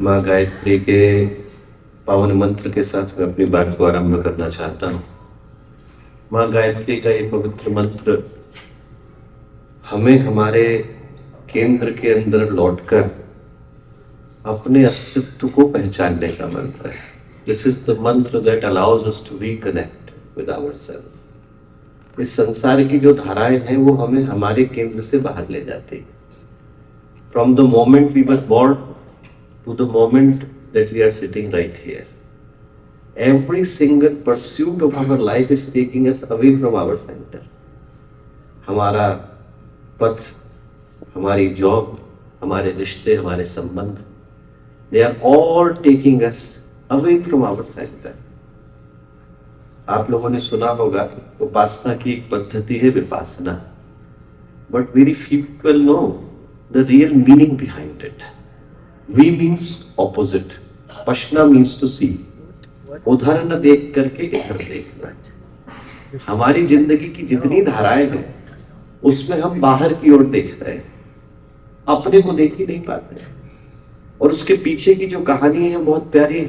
माँ गायत्री के पावन मंत्र के साथ मैं अपनी बात को आरंभ करना चाहता हूँ। माँ गायत्री का ये पवित्र मंत्र हमें हमारे केंद्र के अंदर लौटकर अपने अस्तित्व को पहचानने का मंत्र है। This is the mantra that allows us to reconnect with ourselves. इस संसार की जो धाराएं हैं वो हमें हमारे केंद्र से बाहर ले जाती है। From the moment we were born to the moment that we are sitting right here. Every single pursuit of our life is taking us away from our center. हमारा पथ, हमारी जॉब, हमारे रिश्ते, हमारे संबंध, they are all taking us away from our center. आप लोगों ने सुना होगा उपासना की एक पद्धति है Vipassana, but very few people know the real meaning behind it. We means opposite. पश्ना means to see. उधर न देख करके इधर देखना। हमारी जिंदगी की जितनी धाराएं हैं उसमें हम बाहर की ओर देख रहे हैं, अपने को देख ही नहीं पाते। और उसके पीछे की जो कहानी है बहुत प्यारी है।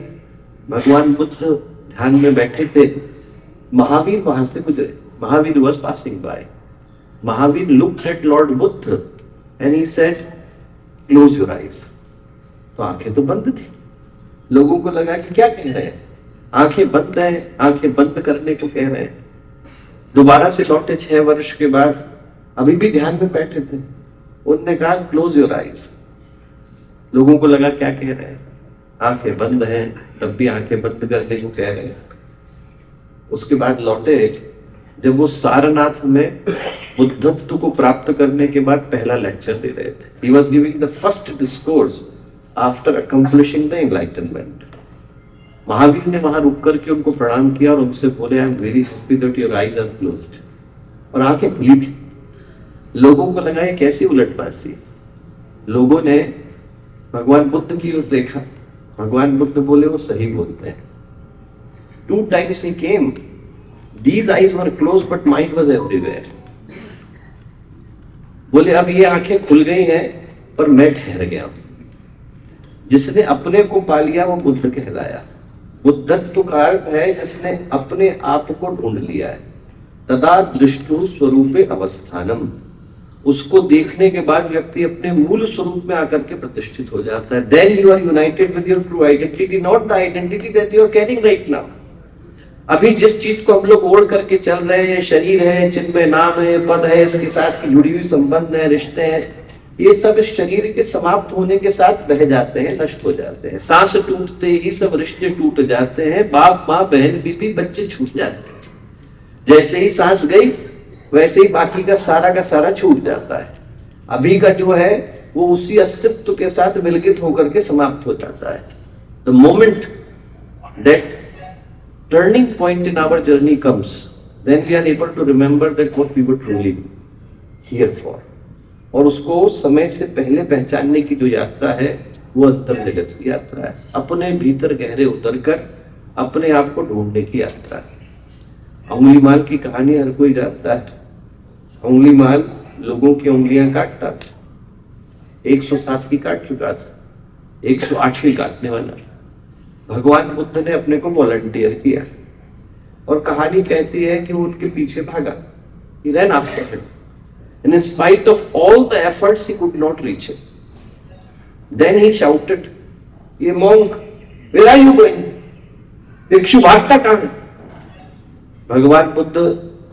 भगवान बुद्ध ध्यान में बैठे थे, महावीर वहां से गुजरे। Mahavir was passing by. Mahavir looked at Lord Buddha and he said, close your eyes. तो आंखें तो बंद थी। लोगों को लगा कि क्या कह रहे हैं, आंखें बंद है, आंखें बंद करने को कह रहे हैं। दोबारा से लौटे 6 वर्ष के बाद, अभी भी ध्यान में बैठे थे। उन्होंने कहा क्लोज योर आईज। लोगों को लगा क्या कह रहे हैं, आंखें बंद हैं, तब भी आंखें बंद करने को कह रहे हैं। उसके बाद लौटे, जब वो सारनाथ में बुद्धत्व को प्राप्त करने के बाद पहला लेक्चर दे रहे थे। He was giving the first discourse after accomplishing the enlightenment. Mahavir ने वहां रुक करके उनको प्रणाम किया और उनसे बोले, I am very happy that your eyes are closed. और आंखें खुली थी। लोगों को लगा ये कैसी उलटबाजी। लोगों ने भगवान बुद्ध की ओर देखा। भगवान बुद्ध बोले वो सही बोलते हैं। 2 times he came. These eyes were closed but mind was everywhere. बोले अब ये आंखें खुल गई हैं पर मैं ठहर गया। जिसने अपने को पा लिया वो बुद्ध कहलाया। बुद्धत्व का अर्थ है जिसने अपने आप को ढूंढ लिया है। तदा दृष्टु स्वरूपे अवस्थानम। उसको देखने के बाद व्यक्ति अपने मूल स्वरूप में आकर के प्रतिष्ठित हो जाता है। Then you are united with your true identity, not the identity that you are carrying right now. अभी जिस चीज को हम लोग ओढ़ करके चल रहे हैं, शरीर है, चिन्मय नाम है, पद है, इसके साथ की जुड़ी हुई संबंध है, रिश्ते हैं, ये सब इस शरीर के समाप्त होने के साथ बह जाते हैं, नष्ट हो जाते हैं। सांस टूटते ही सब रिश्ते टूट जाते हैं। बाप माँ बहन बीबी बच्चे छूट जाते हैं। जैसे ही सांस गई वैसे ही बाकी का सारा छूट जाता है। अभी का जो है वो उसी अस्तित्व के साथ विलगित होकर के समाप्त हो जाता है। The moment that turning point in our journey comes, then we are able to remember that what we were truly here for. और उसको समय से पहले पहचानने की जो यात्रा है वो अंतर जगत की यात्रा है। अपने भीतर गहरे उतरकर अपने आप को ढूंढने की यात्रा है। उंगलीमाल की कहानी हर कोई जानता है। उंगलीमाल लोगों की उंगलियां काटता था, 107 की काट चुका था, 108वीं काटने वाला। भगवान बुद्ध ने अपने को वॉलंटियर किया और कहानी कहती है कि वो उनके पीछे भागा। He ran after him. And in spite of all the efforts, he could not reach him. Then he shouted, "Ye monk, where are you going? भिक्षु भागता कहाँ है?" भगवान बुद्ध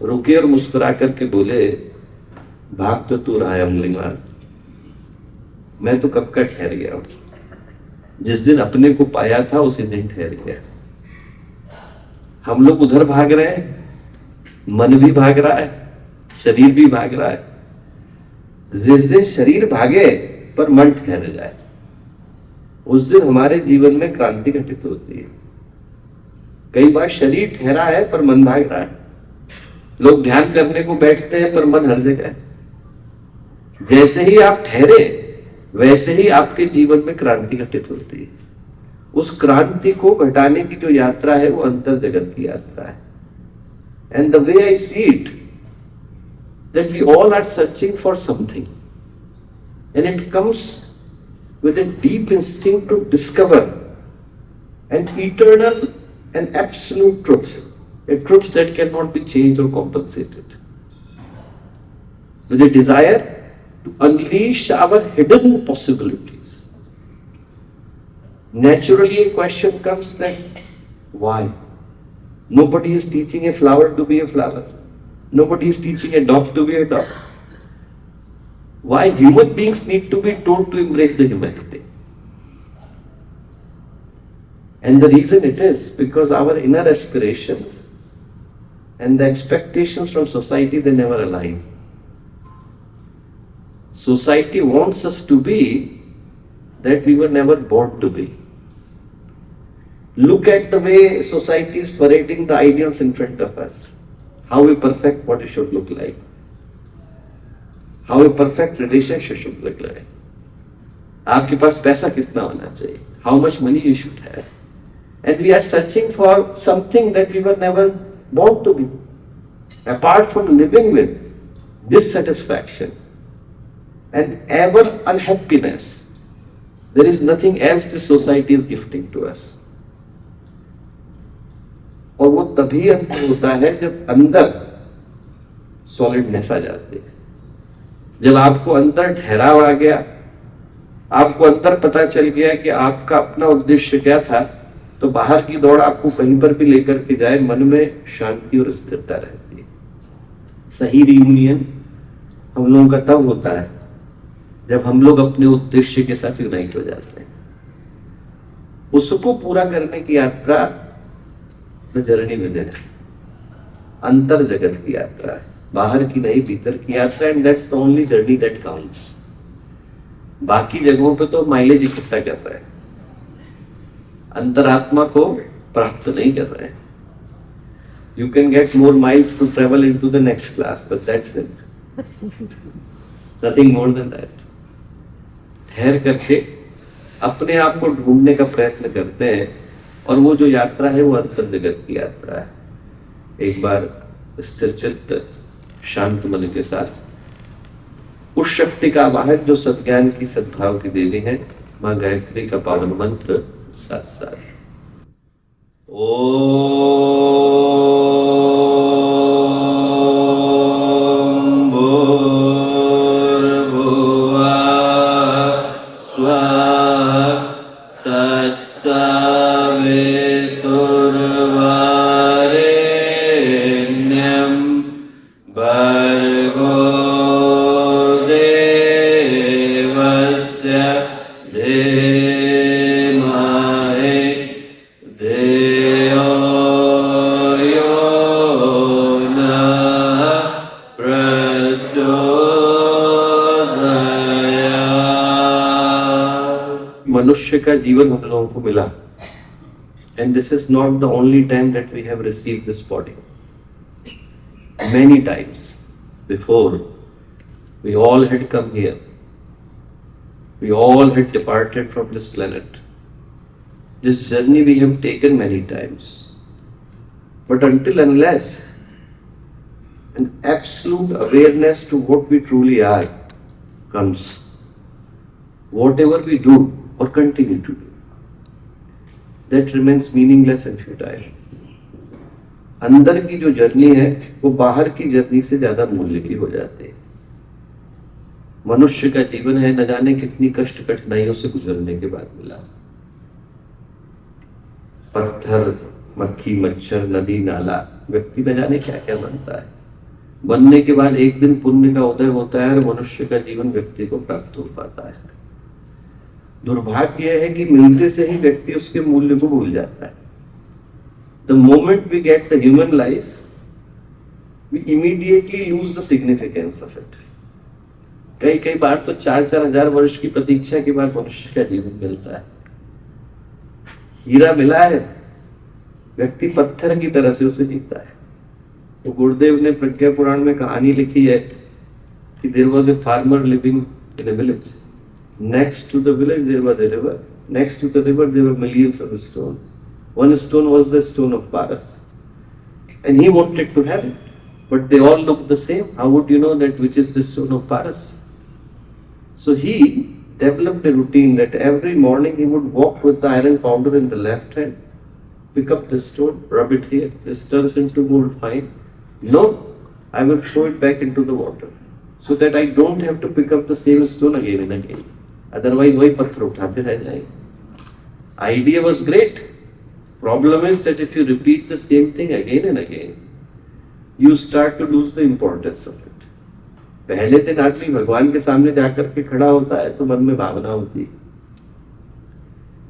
रुके और मुस्कुरा करके बोले, भाग तो तू रहा है उंगलीमाल, मैं तो कब का ठहर गया हूं। जिस दिन अपने को पाया था उसी दिन ठहर गया। हम लोग उधर भाग रहे हैं, मन भी भाग रहा है, शरीर भी भाग रहा है। जिस दिन शरीर भागे पर मन ठहर जाए, उस दिन हमारे जीवन में क्रांति घटित होती है। कई बार शरीर ठहरा है पर मन भाग रहा है। लोग ध्यान करने को बैठते हैं पर मन हर जगह है। जैसे ही आप ठहरे वैसे ही आपके जीवन में क्रांति घटित होती है। उस क्रांति को घटाने की जो यात्रा है वो अंतर जगत की यात्रा है। And the way I see it, that we all are searching for something and it comes with a deep instinct to discover an eternal and absolute truth, a truth that cannot be changed or compensated, with a desire to unleash our hidden possibilities. Naturally, a question comes that why? Nobody is teaching a flower to be a flower. Nobody is teaching a dog to be a dog. Why human beings need to be told to embrace the humanity? And the reason it is because our inner aspirations and the expectations from society, they never align. Society wants us to be that we were never born to be. Look at the way society is parading the ideals in front of us. How a perfect body should look like. How a perfect relationship should look like. आपके पास पैसा कितना होना चाहिए? How much money you should have? And we are searching for something that we were never born to be. Apart from living with dissatisfaction and ever unhappiness, there is nothing else this society is gifting to us. और वो तभी अंत होता है जब अंदर सॉलिडनेस आ जाती है, जब आपको अंदर ठहराव आ गया, आपको अंदर पता चल गया कि आपका अपना उद्देश्य क्या था, तो बाहर की दौड़ आपको कहीं पर भी लेकर के जाए, मन में शांति और स्थिरता रहती है। सही रियूनियन हम लोगों का तब होता है जब हम लोग अपने उद्देश्य के साथ यूनाइट हो जाते हैं। उसको पूरा करने की यात्रा द जर्नी विद इन, अंतर जगत की यात्रा है, बाहर की नहीं भीतर की यात्रा। And that's the only journey that counts. बाकी जगहों पे तो माइलेज इकट्ठा कर रहे हैं, अंतरात्मा को प्राप्त नहीं कर रहे हैं। You can get more miles to travel into the next class, but that's it, nothing more than that. ठहर करके अपने आप को ढूंढने का प्रयत्न करते हैं, और वो जो यात्रा है वो अंतर जगत की यात्रा है। एक बार स्थिर चित्त शांत मन के साथ उस शक्ति का वाहक जो सद्ज्ञान की सद्भाव की देवी है, मां गायत्री का पावन मंत्र साथ साथ मनुष्य का जीवन हम लोगों को मिला, and this is not the only time that we have received this body. Many times before, we all had come here, we all had departed from this planet. This journey we have taken many times, but until unless an absolute awareness to what we truly are comes, whatever we do or continue to do, that remains meaningless and futile. अंदर की जो journey है वो बाहर की journey से ज्यादा मूल्य की हो जाती है। मनुष्य का जीवन है न जाने कितनी कष्ट कठिनाइयों से गुजरने के बाद मिला। पत्थर, मक्खी, मच्छर, नदी, नाला, व्यक्ति न जाने क्या क्या बनता है। बनने के बाद एक दिन पुण्य का उदय होता है और मनुष्य का जीवन व्यक्ति को प्राप्त हो पाता है। दुर्भाग्य यह है कि मिलते से ही व्यक्ति उसके मूल्य को भूल जाता है। The moment we get the human life, we immediately lose the significance of it. कई बार तो 4-4 हजार वर्ष की प्रतीक्षा के बाद मनुष्य का जीवन मिलता है। हीरा मिला है, व्यक्ति पत्थर की तरह से उसे जीता है। तो गुरुदेव ने प्रज्ञा पुराण में कहानी लिखी है कि there was a farmer living in a village. Next to the village there was a river. Next to the river there were millions of stones. One stone was the stone of Paras, and he wanted to have it, but they all looked the same. How would you know that which is the stone of Paras? So he developed a routine that every morning he would walk with the iron pounder in the left hand, pick up the stone, rub it here, this turns into gold fine. No, I will throw it back into the water so that I don't have to pick up the same stone again and again. Otherwise, वही पत्थर उठाते रह जाएंगे. Idea was great. Problem is that if you repeat the same thing again and again, you start to lose the importance of it. पहले दिन आदमी भगवान के सामने जाकर के खड़ा होता है तो मन में भावना होती है,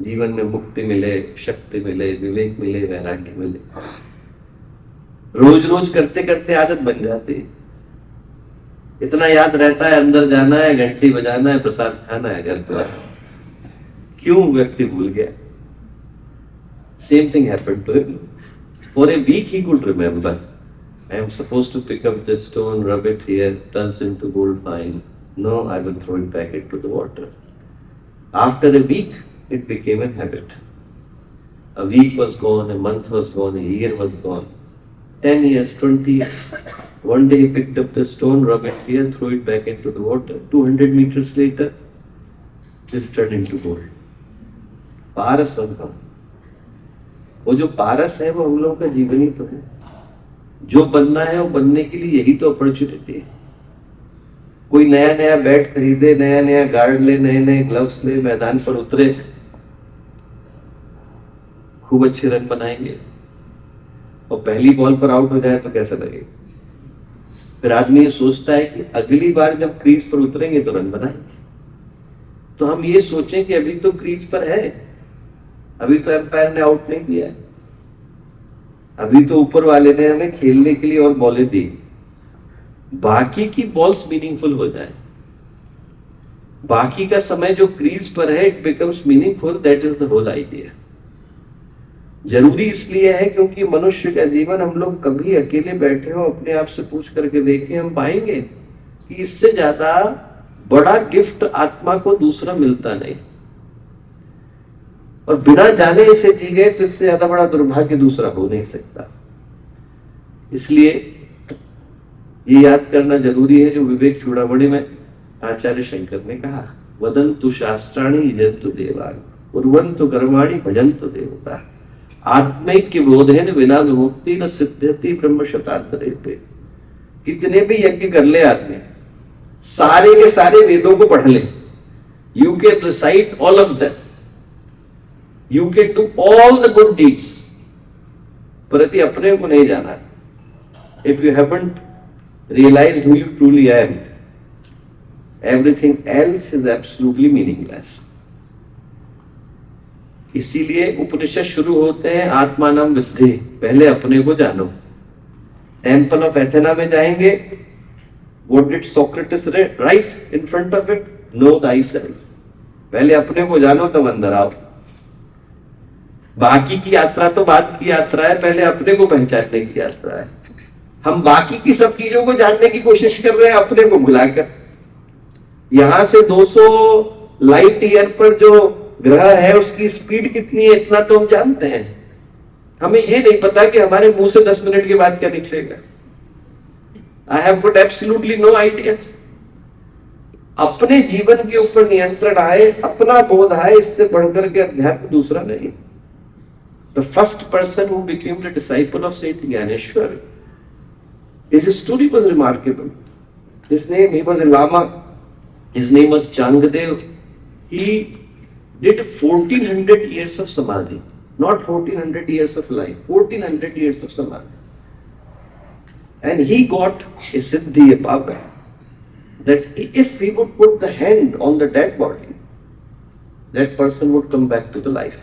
जीवन में मुक्ति मिले, शक्ति मिले, विवेक मिले, वैराग्य मिले. रोज रोज करते करते आदत बन जाती है. इतना याद रहता है, अंदर जाना है, घंटी बजाना है, प्रसाद खाना है, घर पर. क्यों व्यक्ति भूल गया? Same thing happened to him. For a week he could remember. I am supposed to pick up this stone, rub it here, turns into gold fine. No, I will throw it back into the water. After a week, it became a habit. A week was gone, a month was gone, a year was gone. 10 years, 20 years. One day he picked up the stone, rub it here, threw it back into the water. 200 meters later, this turned into gold. पारस बनता. वो जो पारस है वो हम लोगों का जीवन ही तो है. जो बनना है वो बनने के लिए यही तो अपॉर्चुनिटी है. कोई नया नया बैट खरीदे, नया नया गार्ड ले, नए नए ग्लव्स ले, मैदान पर उतरे, खूब अच्छे रन बनाएंगे और पहली बॉल पर आउट हो जाए तो कैसा लगेगा? फिर आदमी ये सोचता है कि अगली बार जब क्रीज पर उतरेंगे तो रन बनाएंगे. तो हम ये सोचें कि अभी तो क्रीज पर है, अभी तो एम्पायर ने आउट नहीं दिया है, अभी तो ऊपर वाले ने हमें खेलने के लिए और बॉलें दी, बाकी की बॉल्स मीनिंगफुल हो जाए. बाकी का समय जो क्रीज पर है, it becomes meaningful. That is the whole idea. जरूरी इसलिए है क्योंकि मनुष्य का जीवन, हम लोग कभी अकेले बैठे हो अपने आप से पूछ करके देखें, हम पाएंगे कि इससे ज्यादा बड़ा गिफ्ट आत्मा को दूसरा मिलता नहीं. और बिना जाने इसे जी गए तो इससे ज्यादा बड़ा दुर्भाग्य दूसरा हो नहीं सकता. इसलिए ये याद करना जरूरी है जो विवेक चूड़ामणि में आचार्य शंकर ने कहा, वदन्तु शास्त्राणि यजन्तु देवान् कुर्वन्तु कर्माणि भजन्तु देवता आत्मैक्य बोधेन विना विमुक्ति न सिद्ध्यति ब्रह्म शतान्तरेते. कितने भी यज्ञ कर ले आदमी, सारे के सारे वेदों को पढ़ ले, you can recite all of them, you can do all the good deeds, परंतु अपने को नहीं जाना. If you haven't realized who you truly am, everything else is absolutely meaningless. इसीलिए उपनिषद शुरू होते हैं आत्मानं विद्धि, पहले अपने को जानो. टेम्पल ऑफ एथेना में जाएंगे, what did Socrates write in front of it? Know thyself. पहले अपने को जानो तब अंदर आओ. बाकी की यात्रा तो बाद की यात्रा है, पहले अपने को पहचानने की यात्रा है. हम बाकी की सब चीजों को जानने की कोशिश कर रहे हैं अपने को भुलाकर. यहां से 200 लाइट ईयर पर जो ग्रह है उसकी स्पीड कितनी है इतना तो हम जानते हैं. हमें ये नहीं पता कि हमारे मुंह से 10 मिनट के बाद क्या निकलेगा. I have got absolutely no idea. अपने जीवन के ऊपर नियंत्रण आए, अपना बोध आए, इससे बढ़कर के अध्यात्म दूसरा नहीं. The first person who became the disciple of Saint Gyaneshwar, his story was remarkable. He was a Lama. His name was Changadev. He did 1400 years of samadhi, not 1400 years of life, 1400 years of samadhi. And he got a siddhi, a power, that if he would put the hand on the dead body, that person would come back to the life.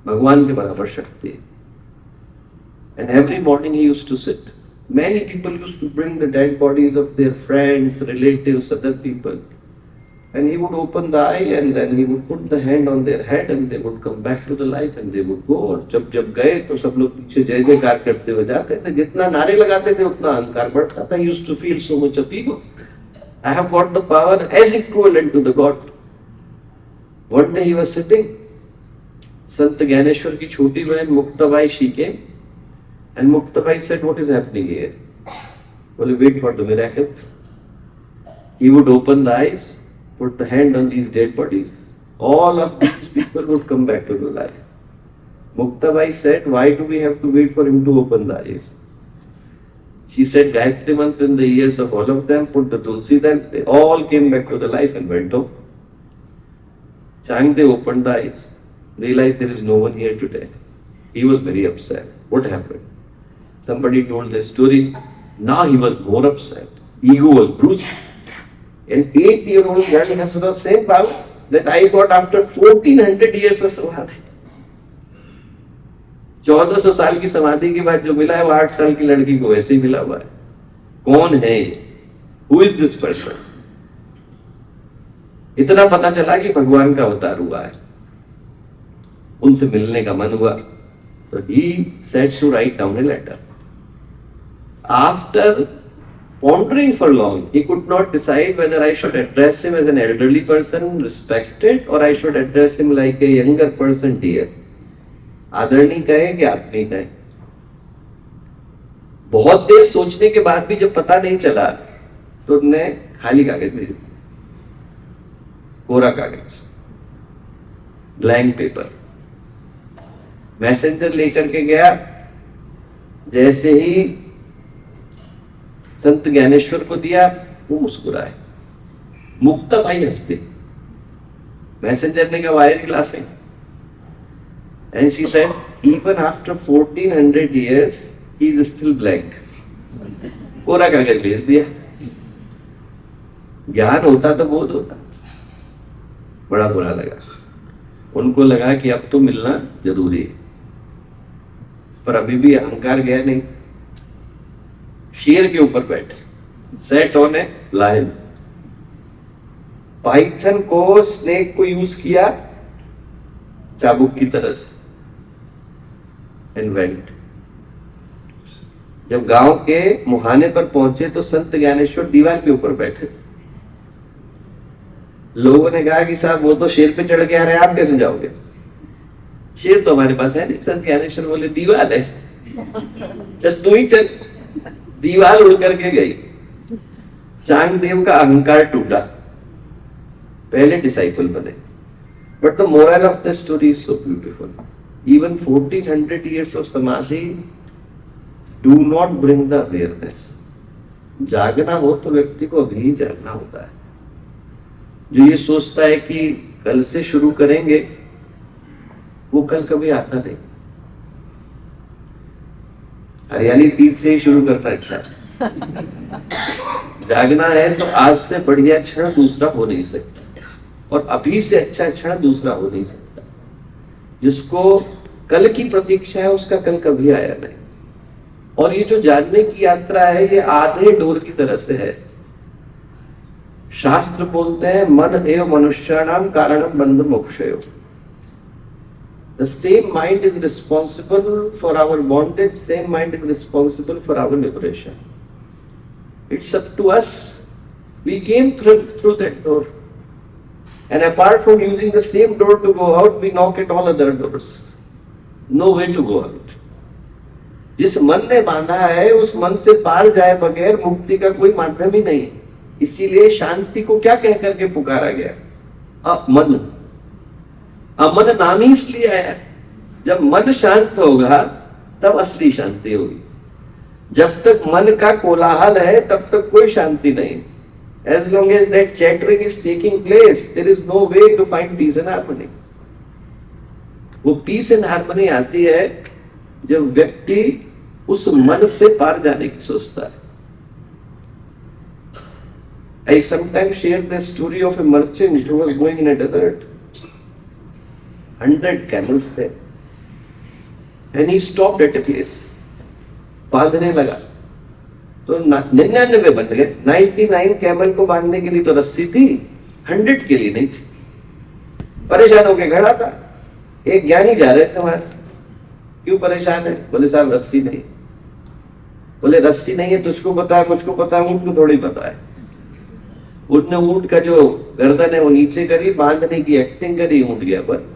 भगवान के बराबर शक्ति है. And every morning he used to sit. Many people used to bring the dead bodies of their friends, relatives, other people. And he would open the eye and then he would put the hand on their head and they would come back to the life and they would go. और जब गए तो सब लोग पीछे जय जयकार करते हुए जाते थे. जितना नारे लगाते थे उतना अहंकार बढ़ता था. He used to feel so much of ego. I have got the power as equivalent to the God. One day he was sitting. संत ज्ञानेश्वर की छोटी बहन Muktabai she came and Muktabai said, what is happening here? बोले wait for the miracle. He would open the eyes, put the hand on these dead bodies, all of these people would come back to the life. Muktabai said, why do we have to wait for him to open the eyes? She said, Gayatri Mantra in the ears of all of them, put the tulsi there, they all came back to the life and went home. Changde opened the eyes, realized there is no one here today. He was very upset. What happened? Somebody told the story. Now he was more upset. Ego was bruised. An 8-year-old girl has the same power that I got after 1400 years of samadhi. 1400 साल की समाधि के बाद जो मिला है वो 8 साल की लड़की को वैसे ही मिला हुआ है. कौन है ये? Who is this person? इतना पता चला कि भगवान का अवतार हुआ है. उनसे मिलने का मन हुआ तो he said to write down a letter. After pondering for long, he could not decide whether I should address him as an elderly person, respected, or I should address him like a younger person, dear. आदरणीय कहे कि आत्मीय कहे. बहुत देर सोचने के बाद भी जब पता नहीं चला तो उन्होंने खाली कागज भेज दिया, कोरा कागज, ब्लैंक पेपर. मैसेंजर लेकर के गया. जैसे ही संत ज्ञानेश्वर को दिया वो मुस्कुराए. मुक्ताबाई हंसते. मैसेंजर ने कहा, why are you laughing? And she said, even after 1400 years, he is still blank. कोरा कागज भेज दिया. ज्ञान होता तो बोध होता. बड़ा बुरा लगा. उनको लगा कि अब तो मिलना जरूरी है, पर अभी भी अहंकार गया नहीं. शेर के ऊपर बैठे, sat on a lion. Python को, स्नेक को यूज किया चाबुक की तरह से एंड वेंट. जब गांव के मुहाने पर पहुंचे तो संत ज्ञानेश्वर दीवार के ऊपर बैठे. लोगों ने कहा कि साहब वो तो शेर पे चढ़ के आ रहे हैं, आप कैसे जाओगे? शेर तो हमारे पास है नहीं. संत ज्ञानेश्वर बोले, दीवार है, चल तू ही चल. दीवार उड़ करके गई. चांगदेव का अहंकार टूटा, पहले डिसाइपल बने. But the moral of the story is so beautiful. Even 1400 years of samadhi do not bring the awareness. जागना हो तो व्यक्ति को अभी ही जागना होता है. जो ये सोचता है कि कल से शुरू करेंगे, वो कल कभी आता नहीं. हरियाली तीज से ही शुरू करना अच्छा है. जागना है तो आज से बढ़िया क्षण दूसरा हो नहीं सकता, और अभी से अच्छा क्षण दूसरा हो नहीं सकता. जिसको कल की प्रतीक्षा है उसका कल कभी आया नहीं. और ये जो जानने की यात्रा है ये आधे डोर की तरह से है. शास्त्र बोलते हैं मन एव मनुष्याणाम कारणम बंध मोक्षयो. The same mind is responsible for our bondage, same mind is responsible for our liberation. It's up to us. We came through that door. And apart from using the same door to go out, we knock at all other doors. No way to go out. जिस मन ने बांधा है उस मन से पार जाए बगैर मुक्ति का कोई माध्यम ही नहीं. इसीलिए शांति को क्या कह करके पुकारा गया? अमन. अमन नाम ही इसलिए आया. जब मन शांत होगा तब असली शांति होगी. जब तक मन का कोलाहल है तब तक कोई शांति नहीं. As long as that chattering is taking place, there is no way to find peace and harmony. वो peace and harmony आती है जब व्यक्ति उस मन से पार जाने की सोचता है. I sometimes share the story of a merchant who was going in a desert. 100 camels there. And he stopped at a place. बांधने लगा तो 99 बंध गए. 99 कैमल को बांधने के लिए तो रस्सी थी, 100 के लिए नहीं थी. परेशान होके खड़ा था. एक ज्ञानी जा रहे थे वहां से. क्यों परेशान है? बोले साहब रस्सी नहीं. बोले रस्सी नहीं है तुझको पता है, मुझको पता है, ऊँट को थोड़ी पता है. ऊँट ने ऊँट का जो गर्दन है वो नीचे करी, बांधने की एक्टिंग करी, ऊँट गया पर.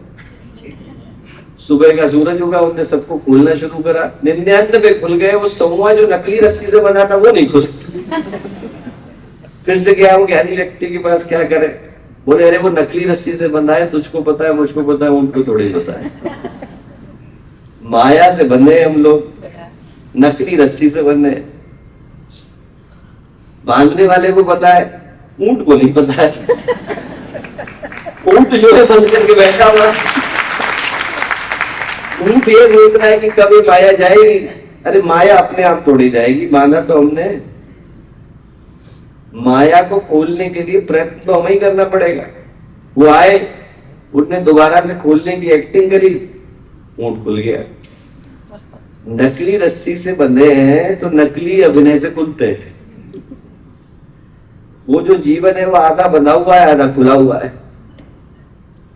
सुबह का सूरज उगा, उनने सबको खोलना शुरू करा. 99 खुल गए. वो 100वां जो नकली रस्सी से बना था वो नहीं खुला. फिर से गया वो ज्ञानी व्यक्ति के पास, क्या करे? बोले अरे वो नकली रस्सी से बंधा है, तुझको पता है, मुझको पता है, उनको थोड़ी पता है। माया से बंधे हम लोग, नकली रस्सी से बंधे। बांधने वाले को पता है, ऊंट को नहीं पता है। ऊंट जो है बंध करके बैठा हुआ, ऊंट ये सोच रहा है कि कभी माया जाएगी। अरे माया अपने आप थोड़ी जाएगी, बांधा तो हमने। माया को खोलने के लिए प्रयत्न तो हमें ही करना पड़ेगा। वो आए, उसने दोबारा से खोलने की एक्टिंग करी, ऊंट खुल गया। नकली रस्सी से बंधे हैं तो नकली अभिनय से खुलते हैं। वो जो जीवन है वो आधा बंधा हुआ है, आधा खुला हुआ है।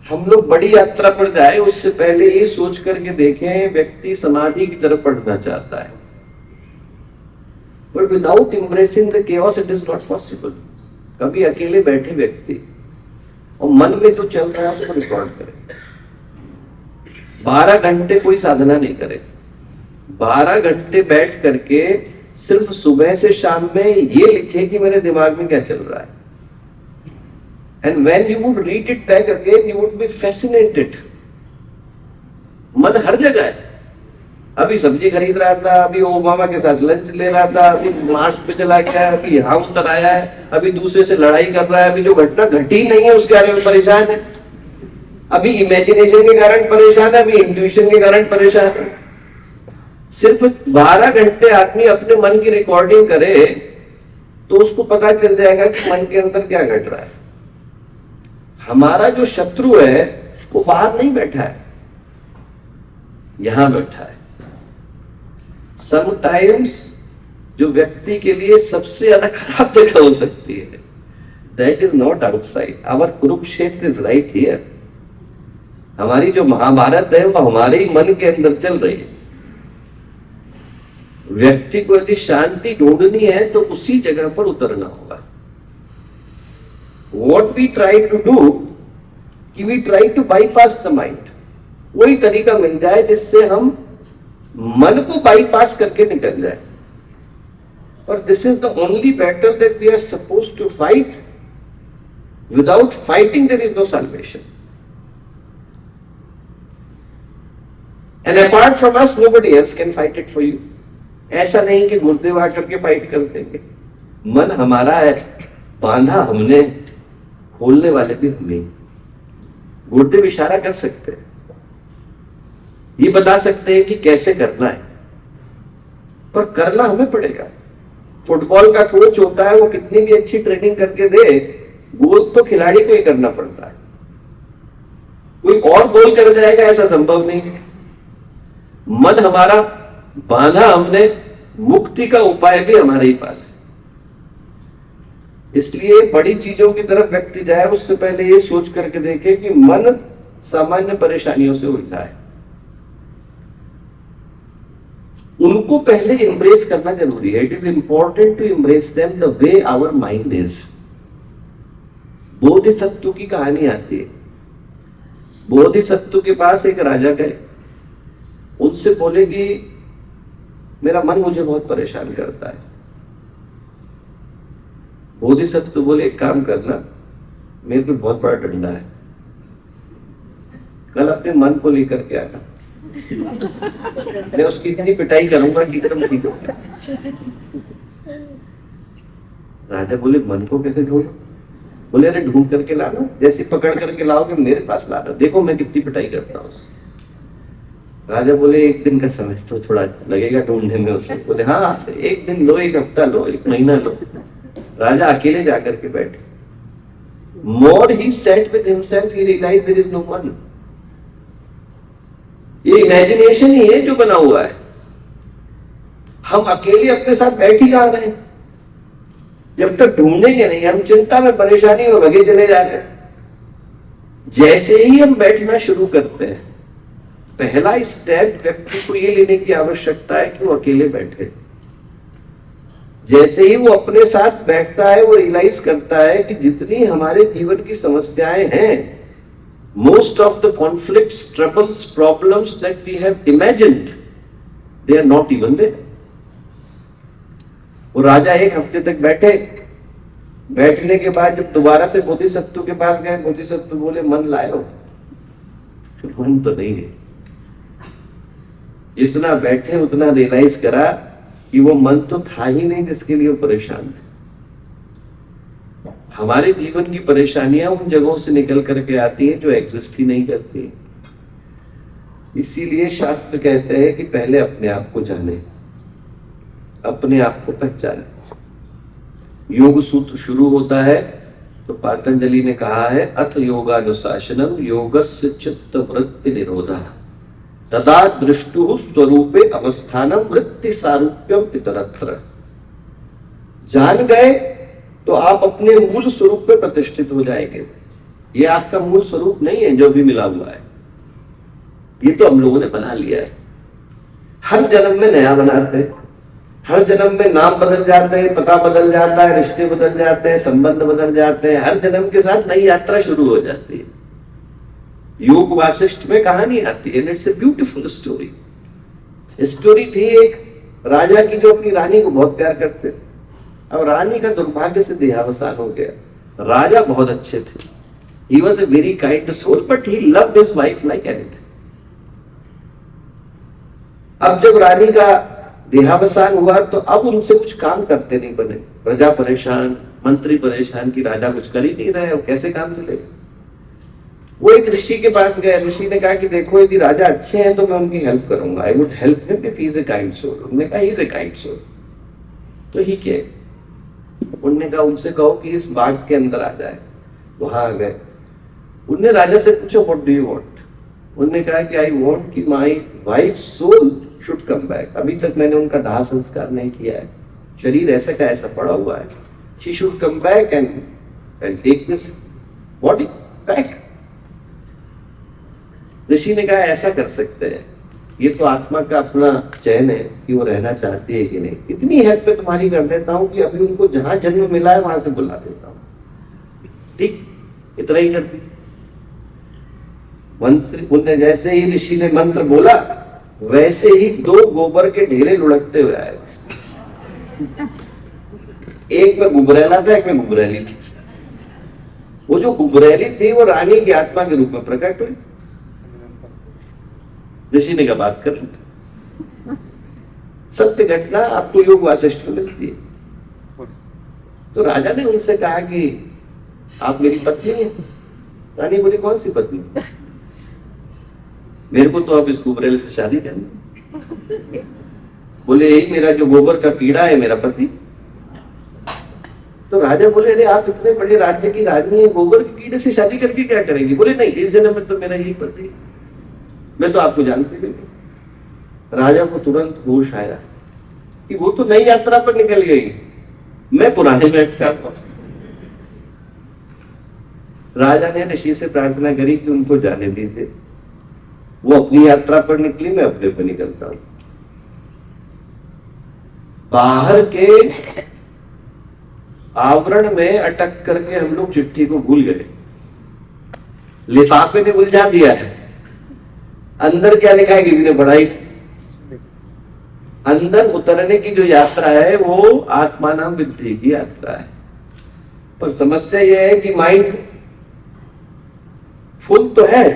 हम लोग बड़ी यात्रा पर जाए उससे पहले ये सोच करके देखें, व्यक्ति समाधि की तरफ बढ़ना चाहता है, but without embracing the chaos it is not possible। कभी अकेले बैठे व्यक्ति और मन में जो चल रहा है उसको रिकॉर्ड करे। 12 घंटे कोई साधना नहीं करे, 12 घंटे बैठ करके सिर्फ सुबह से शाम में ये लिखे कि मेरे दिमाग में क्या चल रहा है। And when you would read it back again, you would be fascinated। मन हर जगह है। अभी सब्जी खरीद रहा था, अभी ओबामा के साथ लंच ले रहा था, अभी मार्स पे चला गया है, अभी यहाँ उतर आया है, अभी दूसरे से लड़ाई कर रहा है, अभी जो घटना घटी नहीं है उसके बारे में परेशान है, अभी इमेजिनेशन के कारण परेशान है, अभी इंट्यूशन के कारण परेशान है। सिर्फ 12 घंटे आदमी अपने मन की रिकॉर्डिंग करे तो उसको पता चल जाएगा कि मन के अंदर क्या घट रहा है। हमारा जो शत्रु है वो बाहर नहीं बैठा है, यहां बैठा है। समटाइम्स जो व्यक्ति के लिए सबसे ज्यादा खराब जगह हो सकती है, that is not outside, our Kurukshetra is right here. हमारी जो महाभारत है वो हमारे ही मन के अंदर चल रही है। व्यक्ति को यदि शांति ढूंढनी है तो उसी जगह पर उतरना होगा। What we try to do, कि we try to bypass the mind। वही तरीका मिल जाए जिससे हम मन को बाईपास करके निकल जाए। और this is the only battle that we are supposed to fight। Without fighting there is no salvation। And apart from us nobody else can fight it for you। ऐसा नहीं कि गुर्दे बांट करके फाइट कर देंगे। मन हमारा है, बांधा हमने, खोलने वाले भी हमें। गुर्दे इशारा कर सकते हैं, ये बता सकते हैं कि कैसे करना है, पर करना हमें पड़ेगा। फुटबॉल का कोच होता है, वो कितनी भी अच्छी ट्रेनिंग करके दे, गोल तो खिलाड़ी को ही करना पड़ता है। कोई और गोल कर जाएगा ऐसा संभव नहीं है। मन हमारा बांधा हमने, मुक्ति का उपाय भी हमारे ही पास है। इसलिए बड़ी चीजों की तरफ व्यक्ति जाए उससे पहले ये सोच करके देखे कि मन सामान्य परेशानियों से उलझा है, उनको पहले एम्ब्रेस करना जरूरी है। It is important to embrace them the way our mind is. Bodhisattva की कहानी आती है। बोधिसत्व के पास एक राजा गए, उनसे बोले कि मेरा मन मुझे बहुत परेशान करता है। बोधिसत्व बोले एक काम करना, मेरे को बहुत बड़ा डंडा है, कल अपने मन को लेकर के आना, मैं उसकी इतनी पिटाई करूंगा कि एकदम ठीक हो। राजा बोले मन को कैसे ढूंढो? बोले अरे ढूंढ करके लाना, जैसे पकड़ करके लाओगे मेरे पास लाना, देखो मैं कितनी पिटाई करता हूँ। राजा बोले एक दिन का समय तो थोड़ा लगेगा ढूंढने में उसे। बोले हाँ, एक दिन लो, एक हफ्ता लो, एक महीना लो। राजा अकेले जाकर के बैठे। More he sat with himself, he realized there is no one। ये इमेजिनेशन ही है जो बना हुआ है। हम अकेले अपने साथ बैठ ही जा रहे हैं। जब तक ढूंढेंगे नहीं, हम चिंता में, परेशानी में भगे चले जा रहे हैं। जैसे ही हम बैठना शुरू करते हैं, पहला स्टेप व्यक्ति को ये लेने की आवश्यकता है कि वो अकेले बैठे। जैसे ही वो अपने साथ बैठता है, वो रियलाइज करता है कि जितनी हमारे जीवन की समस्याएं हैं, most of the conflicts, troubles, problems that we have imagined, they are not even there. वो राजा एक हफ्ते तक बैठे, बैठने के बाद जब दोबारा से बोधिसत्व के पास गए, बोधिसत्व बोले मन लाए हो? मन तो नहीं है। जितना बैठे उतना रियलाइज करा कि वो मन तो था ही नहीं जिसके लिए वो परेशान थे। हमारे जीवन की परेशानियां उन जगहों से निकल करके आती हैं जो एग्जिस्ट ही नहीं करती। इसीलिए शास्त्र कहते हैं कि पहले अपने आप को जाने, अपने आप को पहचाने। योग सूत्र शुरू होता है तो पतंजलि ने कहा है, अथ योगानुशासनम योगस्य चित्त वृत्ति निरोधः तदा दृष्टु स्वरूपे अवस्थानम वृत्ति सारूप्यम इतरत्र। जान गए तो आप अपने मूल स्वरूप पे प्रतिष्ठित हो जाएंगे। ये आपका मूल स्वरूप नहीं है जो भी मिला हुआ है, ये तो हम लोगों ने बना लिया है। हर जन्म में नया बनाते हैं, हर जन्म में नाम बदल जाते हैं, पता बदल जाता है, रिश्ते बदल जाते हैं, संबंध बदल जाते हैं, हर जन्म के साथ नई यात्रा शुरू हो जाती है। योग वासिष्ठ में कहानी आती है, it's a beautiful story. Story थी एक राजा की जो अपनी रानी को बहुत प्यार करते थे। अब रानी का दुर्भाग्य से देहावसान हो गया। राजा बहुत अच्छे थे, he was a very kind soul, but he loved his wife like anything. अब जब रानी का देहावसान हुआ तो अब उनसे कुछ काम करते नहीं बने। प्रजा परेशान, मंत्री परेशान कि राजा कुछ कर ही नहीं रहे, और कैसे काम चलेगा। वो एक ऋषि के पास गए। ऋषि ने कहा कि देखो यदि राजा अच्छे हैं तो मैं उनकी हेल्प करूंगा, I would help him if he is a kind soul. उन्होंने कहा he is a kind soul, तो ही क्या, उन्होंने कहा उनसे कहो कि इस बाग के अंदर आ जाए। वहां आ गए। उनने राजा से पूछा व्हाट डू यू वांट। उन्होंने कहा कि आई वांट कि my wife soul should come back. अभी तक मैंने उनका दाह संस्कार नहीं किया है, शरीर ऐसा का ऐसा पड़ा हुआ है। She should come back and take this body back. Rishi ने कहा ऐसा कर सकते हैं, ये तो आत्मा का अपना चयन है कि वो रहना चाहती है कि नहीं। इतनी हेल्प पे तुम्हारी कर देता हूं कि अभी उनको जहां जन्म मिला है वहां से बुला देता हूं। ठीक, इतना ही कर दी। मंत्र उनने जैसे ही ऋषि ने मंत्र बोला वैसे ही 2 गोबर के ढेले लुढ़कते हुए आए। एक में गुबरैला था, एक में गुबरैली थी। वो जो गुबरैली थी वो रानी की आत्मा के रूप में प्रकट हुई। ऋषि ने कहा बात कर, सत्य घटना आपको योग वासिष्ठ में मिलती है। तो राजा ने उनसे कहा कि आप मेरी पत्नी हैं। रानी बोली कौन सी पत्नी? मेरे को तो आप इस गुबरैले से शादी करनी। बोले यही मेरा जो गोबर का कीड़ा है मेरा पति। तो राजा बोले अरे आप इतने बड़े राज्य की रानी है, गोबर के कीड़े से शादी करके क्या करेंगी? बोले नहीं, इस जन्म में तो मेरा यही पति, मैं तो आपको जानती नहीं। राजा को तुरंत होश आया कि वो तो नई यात्रा पर निकल गई, मैं पुराने में अटका था। राजा ने ऋषि से प्रार्थना करी कि उनको जाने दीजिए, वो अपनी यात्रा पर निकली, मैं अपने पर निकलता हूं। बाहर के आवरण में अटक करके हम लोग चिट्ठी को भूल गए, लिफाफे ने उलझा दिया है। अंदर क्या लिखा है किसी ने पढ़ाई? अंदर उतरने की जो यात्रा है वो आत्मा नाम विद्धि की यात्रा है। पर समस्या यह है कि माइंड फुल तो है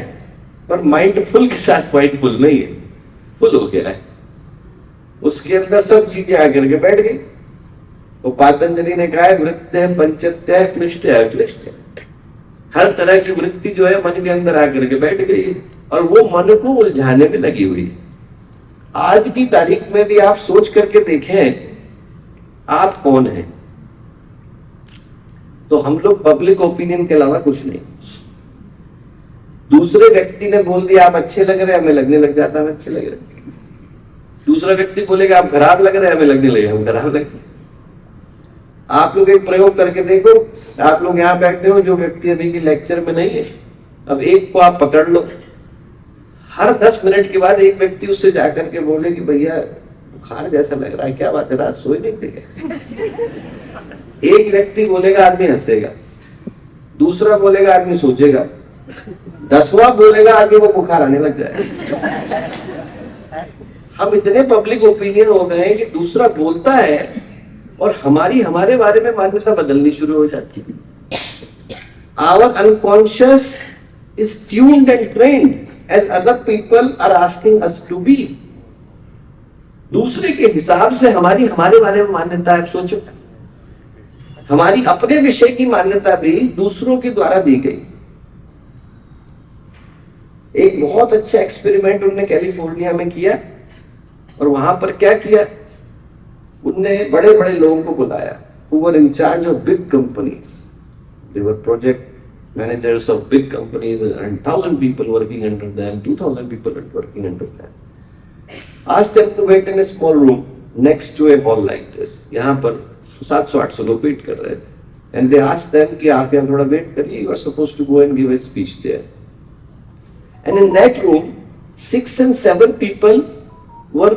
पर माइंड फुल के साथ माइंड फुल नहीं है, फुल हो गया है। उसके अंदर सब चीजें आकर के बैठ गई। तो पतंजलि ने कहा वृत्ति पंचत्य क्लिष्ट है, क्लिष्ट है। हर तरह की वृत्ति जो है मन के अंदर आकर के बैठ गई और वो मन को उलझाने में लगी हुई है। आज की तारीख में भी आप सोच करके देखें आप कौन हैं, तो हम लोग पब्लिक ओपिनियन के अलावा कुछ नहीं। दूसरे व्यक्ति ने बोल दिया आप अच्छे लग रहे हैं, हमें लगने लग जाता है अच्छे लग रहे। दूसरा व्यक्ति बोलेगा आप खराब लग रहे हैं, हमें लगने लगे हम खराब लग रहे। आप लोग एक प्रयोग करके देखो, आप लोग यहाँ बैठे हो, जो व्यक्ति अभी की लेक्चर में नहीं है, अब एक को आप पकड़ लो, हर 10 मिनट के बाद एक व्यक्ति उससे जाकर के बोले कि भैया बुखार जैसा लग रहा है, क्या बात है, रात सोए नहीं थे क्या? एक व्यक्ति बोलेगा आदमी हंसेगा, दूसरा बोलेगा आदमी सोचेगा, 10वां बोलेगा आगे वो बुखार आने लग जाएगा। हम इतने पब्लिक ओपिनियन हो गए कि दूसरा बोलता है और हमारी हमारे बारे में मान्यता बदलनी शुरू हो जाती है। Our unconscious is tuned and trained as other people are asking us to be. दूसरे के हिसाब से हमारी हमारे बारे में मान्यता है। सोचो, हमारी अपने विषय की मान्यता भी दूसरों के द्वारा दी गई। एक बहुत अच्छा एक्सपेरिमेंट उन्होंने कैलिफोर्निया में किया, और वहां पर क्या किया, उनने बड़े बड़े लोगों को बुलाया who were in charge of big companies. They were project managers of big companies and 1,000 people working under them, 2,000 people working under them. Asked them to wait in a small room next to a hall like this. यहाँ पर 700-800 लोग wait कर रहे थे, and they asked them कि आप यहाँ थोड़ा वेट करिए, you are supposed to go and give a speech there. And in that room, 6 and 7 people were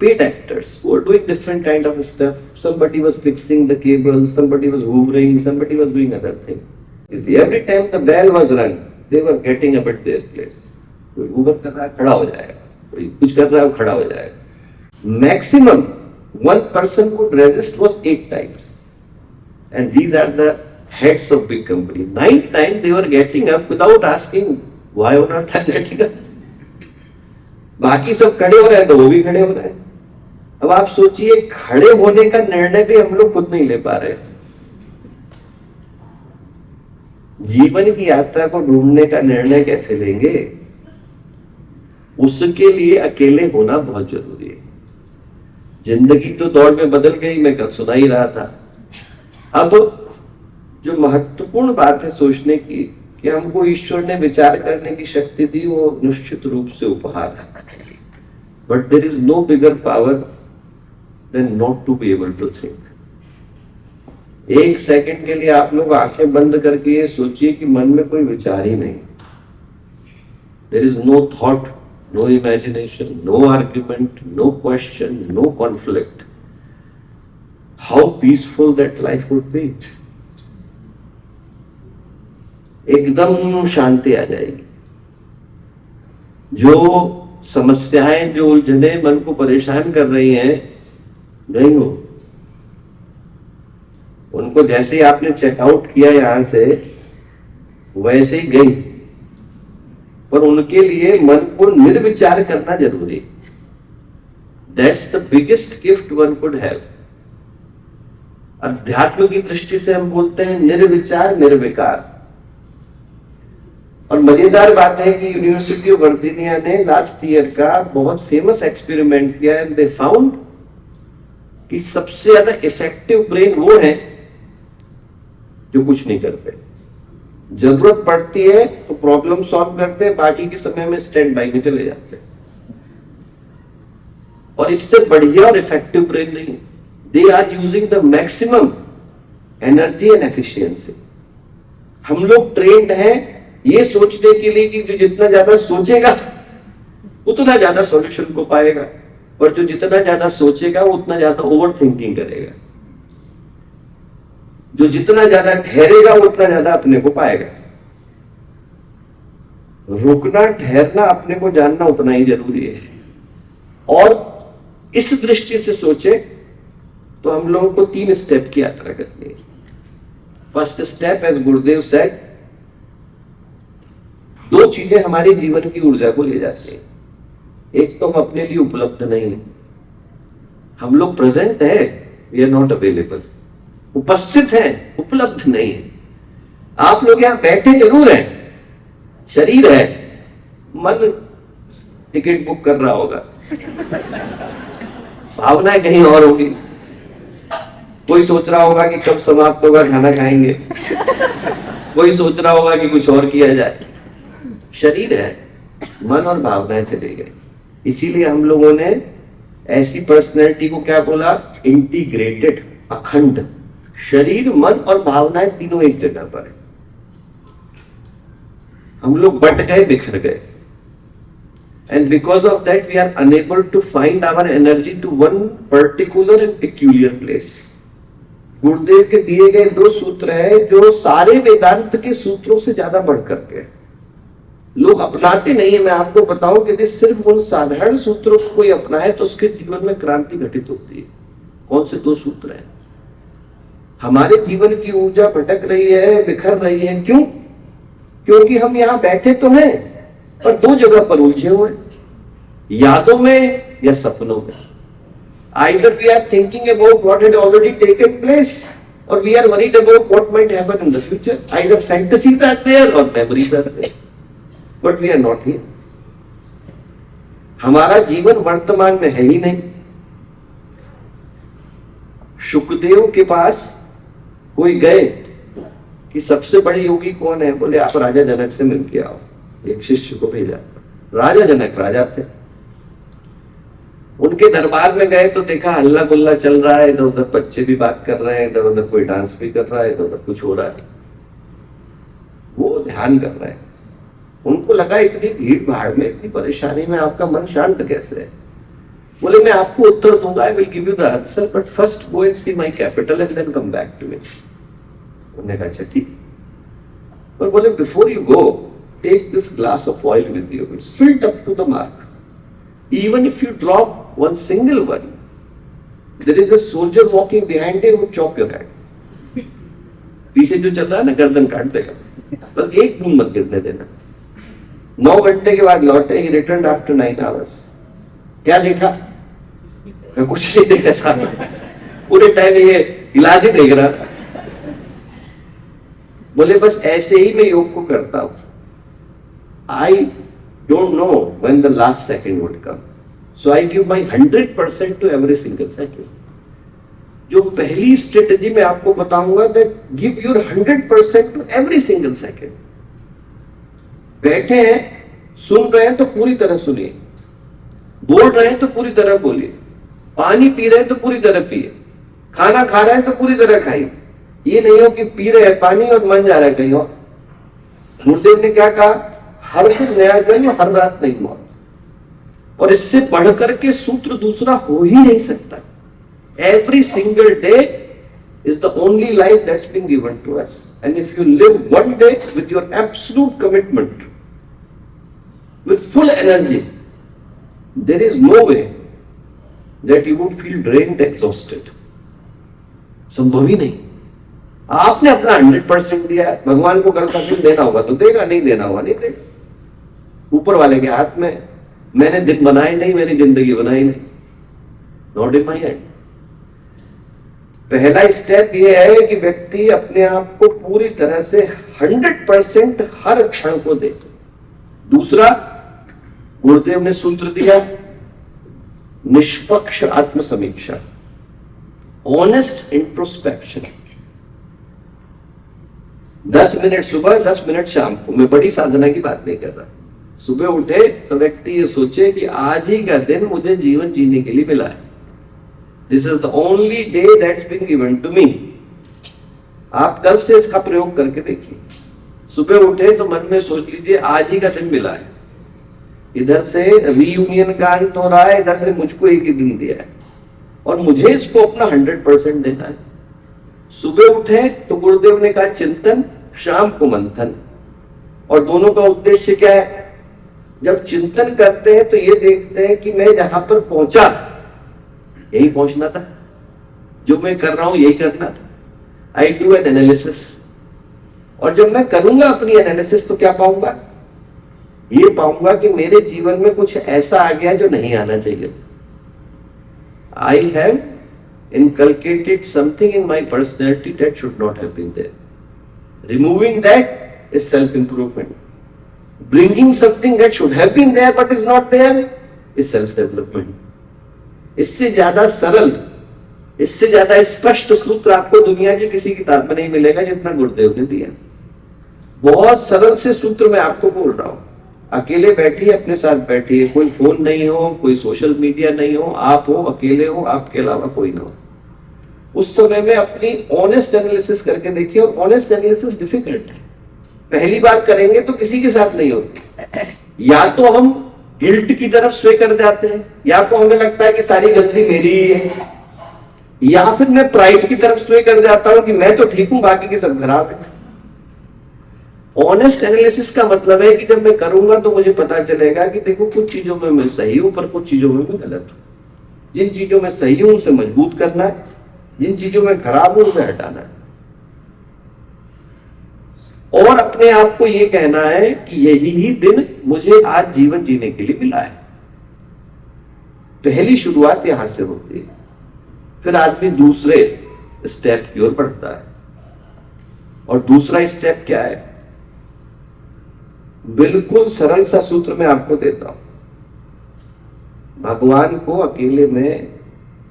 paid actors who were doing different kind of stuff. Somebody was fixing the cable, somebody was hoovering, somebody was doing other thing. Every time the bell was rung, they were getting up at their place. कोई hoover कर रहा है, खड़ा हो जाएगा, कोई कुछ कर रहा है, खड़ा हो जाएगा. Maximum one person could resist was 8 times, and these are the heads of big company. 9th time they were getting up without asking why on earth I'm getting up. बाकी सब खड़े हो रहे हैं तो वो भी खड़े हो रहे हैं. अब आप सोचिए, खड़े होने का निर्णय भी हम लोग खुद नहीं ले पा रहे. जीवन की यात्रा को ढूंढने का निर्णय कैसे लेंगे? उसके लिए अकेले होना बहुत जरूरी है. जिंदगी तो दौड़ में बदल गई, मैं कल सुना ही रहा था. अब जो महत्वपूर्ण बात है सोचने की कि हमको ईश्वर ने विचार करने की शक्ति दी, वो निश्चित रूप से उपहार है. But there is no bigger power than not to be able to think. एक सेकंड के लिए आप लोग आंखें बंद करके ये सोचिए कि मन में कोई विचार ही नहीं. There is no thought, no imagination, no argument, no question, no conflict. How peaceful that life would be. एकदम शांति आ जाएगी. जो समस्याएं, जो उलझने मन को परेशान कर रही हैं, नहीं हो. उनको जैसे ही आपने चेकआउट किया यहां से, वैसे ही गई. पर उनके लिए मन को निर्विचार करना जरूरी. That's the biggest gift one could have. अध्यात्म की दृष्टि से हम बोलते हैं निर्विचार निर्विकार. और मजेदार बात है कि यूनिवर्सिटी ऑफ वर्जीनिया ने लास्ट ईयर का बहुत फेमस एक्सपेरिमेंट किया, एंड दे फाउंड कि सबसे ज्यादा इफेक्टिव ब्रेन वो है जो कुछ नहीं करते. जरूरत पड़ती है तो प्रॉब्लम सॉल्व करते हैं, बाकी के समय में स्टैंड बाय में चले जाते हैं. और इससे बढ़िया और इफेक्टिव ब्रेन नहीं. They are using the maximum energy and efficiency. हम लोग ट्रेंड हैं ये सोचने के लिए कि जो जितना ज्यादा सोचेगा उतना ज्यादा सॉल्यूशन को पाएगा, और जो जितना ज्यादा सोचेगा वो उतना ज्यादा ओवर थिंकिंग करेगा. जो जितना ज्यादा ठहरेगा वो उतना ज्यादा अपने को पाएगा. रुकना, ठहरना, अपने को जानना उतना ही जरूरी है. और इस दृष्टि से सोचे तो हम लोगों को 3 स्टेप की यात्रा करनी है. फर्स्ट स्टेप, एज गुरुदेव सेड, 2 चीजें हमारे जीवन की ऊर्जा को ले जाती हैं. एक तो हम अपने लिए उपलब्ध नहीं है. हम लोग प्रेजेंट है, वी आर नॉट अवेलेबल. उपस्थित है, उपलब्ध नहीं है. आप लोग यहां बैठे जरूर हैं, शरीर है, मन टिकट बुक कर रहा होगा, भावनाएं कहीं और होगी. कोई सोच रहा होगा कि कब समाप्त होगा, खाना खाएंगे. कोई सोच रहा होगा कि कुछ और किया जाए. शरीर है, मन और भावनाएं चले गए. इसीलिए हम लोगों ने ऐसी पर्सनैलिटी को क्या बोला? इंटीग्रेटेड, अखंड. शरीर, मन और भावनाएं तीनों एक जगह पर है. हम लोग बट गए, बिखर गए. And because of that we are unable to find our energy to one particular and peculiar place. Gurudev के दिए गए 2 सूत्र है जो सारे वेदांत के सूत्रों से ज्यादा बढ़ करके लोग अपनाते नहीं है. मैं आपको बताऊं कि सिर्फ उन साधारण सूत्रों को कोई अपनाए तो उसके जीवन में क्रांति घटित होती है. कौन से 2 सूत्र हैं? हमारे जीवन की ऊर्जा भटक रही है, बिखर रही है। क्यों? क्योंकि हम यहाँ बैठे तो हैं पर दो जगह पर उलझे हुए, यादों में या सपनों में। Either we are thinking about what had already taken place, or we are worried about what might happen in the future. Either fantasies are there or memories are there, but we are not here. हमारा जीवन वर्तमान में है ही नहीं। शुकदेव के पास कोई गए कि सबसे बड़े योगी कौन है? बोले आप राजा जनक से मिल के आओ। एक शिष्य को भेजा। राजा जनक राजा थे। उनके दरबार में गए तो देखा हल्ला गुल्ला चल रहा है, इधर उधर बच्चे भी बात कर रहे हैं, इधर उधर कोई डांस भी कर रहा है, इधर उधर कुछ हो रहा है। वो ध्यान कर रहे हैं। उनको लगा इतनी भीड़ भाड़ में, इतनी परेशानी में आपका मन शांत कैसे है? बोले मैं आपको उत्तर दूंगा, I will give you the answer, but first go and see my capital and then come back to me. उन्होंने कहा अच्छा ठीक। पर बोले before you go take this glass of oil with you, it's filled up to the mark. Even if you drop one single one, there is a soldier walking behind you who will chop your head. पीछे जो चल रहा है ना गर्दन काट देगा, बस एक बूंद मत गिरने देना। 9 घंटे के बाद लौटे, he returned after 9 hours. क्या देखा? मैं कुछ नहीं देखा साहब, पूरे टाइम ये इलाज ही देख रहा। बोले बस ऐसे ही मैं योग को करता हूं। I don't know when the last second would come, so I give my 100% to every single second. जो पहली स्ट्रेटेजी मैं आपको बताऊंगा, that give your 100% to every single second. बैठे हैं, सुन रहे हैं तो पूरी तरह सुनिए, बोल रहे हैं तो पूरी तरह बोलिए, पानी पी रहे हैं तो पूरी तरह पिए, खाना खा रहे हैं तो पूरी तरह खाइए। ये नहीं हो कि पी रहे हैं पानी और मन जा रहा है कहीं और। गुरुदेव ने क्या कहा? हर दिन नया जन्म, हर रात नई मौत। और इससे बढ़कर के सूत्र दूसरा हो ही नहीं सकता। Every single day is the only life that's been given to us, and if you live one day with your absolute commitment, with full energy, there is no way that you would feel drained, exhausted. संभव ही नहीं। आपने अपना 100% दिया है, भगवान को कल का दिन देना होगा तो देगा, नहीं देना होगा नहीं देगा। ऊपर वाले के हाथ में। मैंने दिन बनाए नहीं, मेरी जिंदगी बनाई नहीं, नॉट इन माय हैंड। पहला स्टेप यह है कि व्यक्ति अपने आप को पूरी तरह से 100% हर क्षण को दे। दूसरा, गुरुदेव ने सूत्र दिया, निष्पक्ष आत्मसमीक्षा, ऑनेस्ट इंट्रोस्पेक्शन। 10 मिनट सुबह, 10 मिनट शाम को। मैं बड़ी साधना की बात नहीं कर रहा। सुबह उठे तो व्यक्ति ये सोचे कि आज ही का दिन मुझे जीवन जीने के लिए मिला है। This is the only day that's been given to me. आप कल से इसका प्रयोग करके देखिए। सुबह उठे तो मन में सोच लीजिए आज ही का दिन मिला है। इधर से रीयूनियन का अंत हो रहा है, इधर से मुझको एक ही दिन दिया है और मुझे इसको अपना 100% देना है। सुबह उठे तो गुरुदेव ने कहा चिंतन, शाम को मंथन। और दोनों का उद्देश्य क्या है? जब चिंतन करते हैं तो ये देखते हैं कि मैं जहां पर पहुंचा यही पहुंचना था, जो मैं कर रहा हूं यही करना था। I do an analysis. और जब मैं करूंगा अपनी एनालिसिस तो क्या पाऊंगा? ये पाऊंगा कि मेरे जीवन में कुछ ऐसा आ गया जो नहीं आना चाहिए। I have inculcated something in my personality that should not have been there. Removing that is self-improvement. Bringing something that should have been there but is not there is self-development. इससे ज्यादा सरल, इससे ज्यादा स्पष्ट सूत्र आपको दुनिया की किसी किताब में नहीं मिलेगा जितना गुरुदेव ने दिया। बहुत सरल से सूत्र मैं आपको बोल रहा हूं। अकेले बैठिए, अपने साथ बैठिए, कोई फोन नहीं हो, कोई सोशल मीडिया नहीं हो, आप हो, अकेले हो, आपके अलावा कोई ना हो। उस समय में अपनी ऑनेस्ट एनालिसिस करके देखिए। और ऑनेस्ट एनालिसिस डिफिकल्ट है, पहली बार करेंगे तो किसी के साथ नहीं होती। या तो हम गिल्ट की तरफ स्वे कर जाते हैं, या तो हमें लगता है कि सारी गलती मेरी ही है, या फिर मैं प्राइड की तरफ स्वे कर जाता हूं कि मैं तो ठीक हूं, बाकी के सब खराब है। ऑनेस्ट एनालिसिस का मतलब है कि जब मैं करूंगा तो मुझे पता चलेगा कि देखो कुछ चीजों में मैं सही हूं पर कुछ चीजों में मैं गलत हूं। जिन चीजों में सही हूं उसे मजबूत करना है, जिन चीजों में खराब हूं उसे हटाना है, और अपने आप को यह कहना है कि यही ही दिन मुझे आज जीवन जीने के लिए मिला है। पहली शुरुआत यहां से होती है, फिर आदमी दूसरे स्टेप की ओर बढ़ता है। और दूसरा स्टेप क्या है? बिल्कुल सरल सा सूत्र मैं आपको देता हूं। भगवान को अकेले में,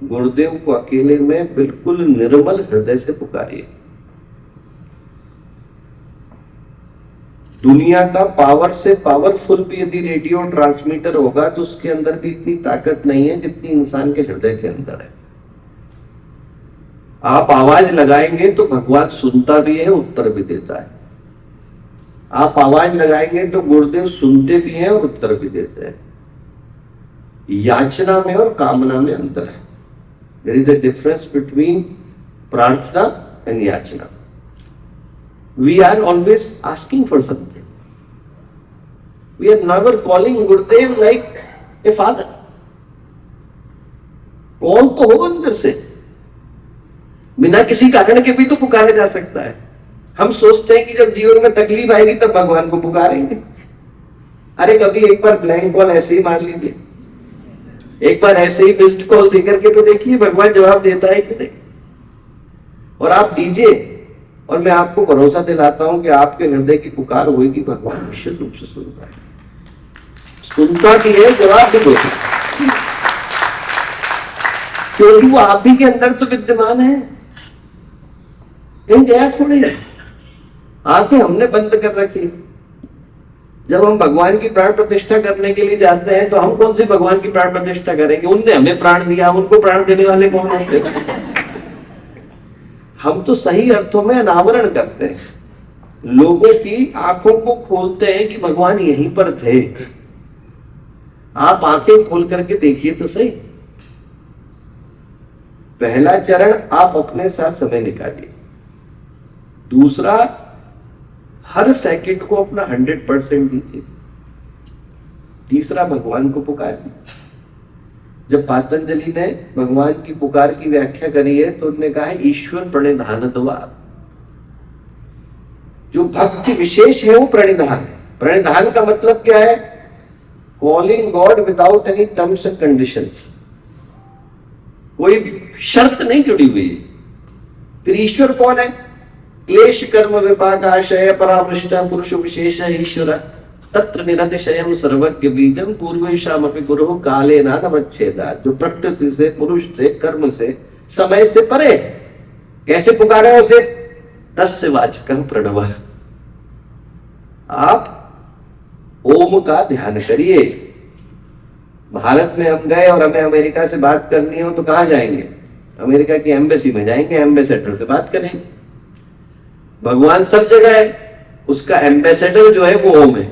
गुरुदेव को अकेले में बिल्कुल निर्मल हृदय से पुकारिए। दुनिया का पावर से पावरफुल भी यदि रेडियो ट्रांसमीटर होगा तो उसके अंदर भी इतनी ताकत नहीं है जितनी इंसान के हृदय के अंदर है। आप आवाज लगाएंगे तो भगवान सुनता भी है, उत्तर भी देता है। आप आवाज लगाएंगे तो गुरुदेव सुनते भी हैं और उत्तर भी देते हैं। याचना में और कामना में अंतर है। There is a difference between prarthana and yachana. We are always asking for something, we are never calling Gurudev like a father. Call तो हो अंदर से, बिना किसी कारण के भी तो पुकारा जा सकता है। हम सोचते हैं कि जब जीवन में तकलीफ आएगी तब भगवान को पुकारेंगे। अरे कभी एक बार ब्लैंक कॉल ऐसे ही मार लीजिए, एक बार ऐसे ही मिस्ड कॉल देकर के तो देखिए भगवान जवाब देता है कि नहीं। और आप दीजिए, और मैं आपको भरोसा दिलाता हूं कि आपके हृदय की पुकार होगी, भगवान निश्चित रूप से सुनता है, सुनता भी है, जवाब भी देता है, क्योंकि वो आप ही के अंदर तो विद्यमान है। कहीं गया थोड़ी है। आंखें हमने बंद कर रखी। जब हम भगवान की प्राण प्रतिष्ठा करने के लिए जाते हैं तो हम कौन सी भगवान की प्राण प्रतिष्ठा करेंगे? उनने हमें प्राण दिया, उनको प्राण देने वाले कौन होते हैं? हम तो सही अर्थों में अनावरण करते हैं, लोगों की आंखों को खोलते हैं कि भगवान यहीं पर थे। आप आंखें खोल करके देखिए तो सही। पहला चरण, आप अपने साथ समय निकालिए। दूसरा, हर सेकंड को अपना 100% दीजिए। तीसरा, भगवान को पुकारिए। जब पातंजलि ने भगवान की पुकार की व्याख्या करी है तो उन्होंने कहा है ईश्वर प्रणिधान द्वार। जो भक्ति विशेष है वो प्रणिधान है। प्रणिधान का मतलब क्या है? Calling God without any terms and conditions. कोई शर्त नहीं जुड़ी हुई है। फिर ईश्वर कौन है? क्लेश कर्म विपाकाशय परामृष्टा पुरुष विशेष ईश्वर तत्र निरतिशयम् सर्वज्ञ बीजम् पूर्वेशामपि गुरुः कालेन नवच्छेदात्। जो प्रकृति से, पुरुष से, कर्म से, समय से परे। कैसे पुकारे उसे? तस्य वाचकम् प्रणवः। आप ओम का ध्यान करिए। भारत में हम गए और हमें अमेरिका से बात करनी हो तो कहां जाएंगे? अमेरिका की एम्बेसी में जाएंगे, एम्बेसडर से बात करेंगे। भगवान सब जगह है, उसका एम्बेसडर जो है वो ओम है,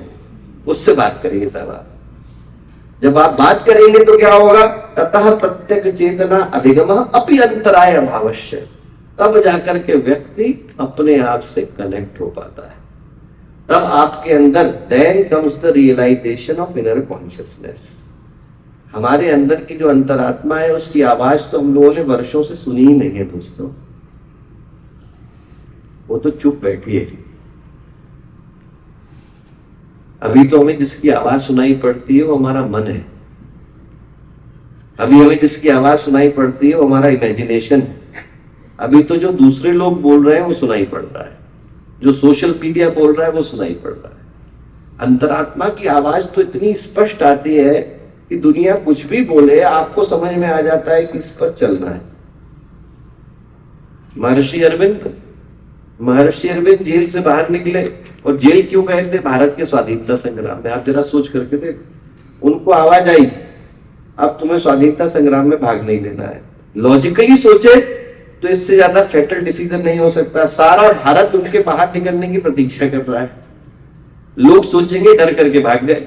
उससे बात करेंगे साहब। जब आप बात करेंगे तो क्या होगा? ततः प्रत्यक्ष चेतना अधिगमः अपि अंतराय अभावश्य। तब जाकर के व्यक्ति अपने आप से कनेक्ट हो पाता है। तब आपके अंदर then comes the realization of inner consciousness। हमारे अंदर की जो अंतरात्मा है उसकी आवाज तो हम लोगों ने वर्षों से सुनी ही नहीं है दोस्तों। वो तो चुप बैठी है। अभी तो हमें जिसकी आवाज सुनाई पड़ती है वो हमारा मन है। अभी हमें जिसकी आवाज सुनाई पड़ती है वो हमारा इमेजिनेशन है। अभी तो जो दूसरे लोग बोल रहे हैं वो सुनाई पड़ रहा है, जो सोशल मीडिया बोल रहा है वो सुनाई पड़ रहा है। अंतरात्मा की आवाज तो इतनी स्पष्ट आती है कि दुनिया कुछ भी बोले आपको समझ में आ जाता है कि इस पर चलना है। महर्षि अरविंद जेल से बाहर निकले, और जेल क्यों गए थे? भारत के स्वाधीनता संग्राम में। आप जरा सोच करके देखो। उनको आवाज आई अब तुम्हें स्वाधीनता संग्राम में भाग नहीं लेना है। लॉजिकली सोचे तो इससे ज्यादा फैटल डिसीजन नहीं हो सकता। सारा भारत उनके बाहर निकलने की प्रतीक्षा कर रहा है। लोग सोचेंगे डर करके भाग गए,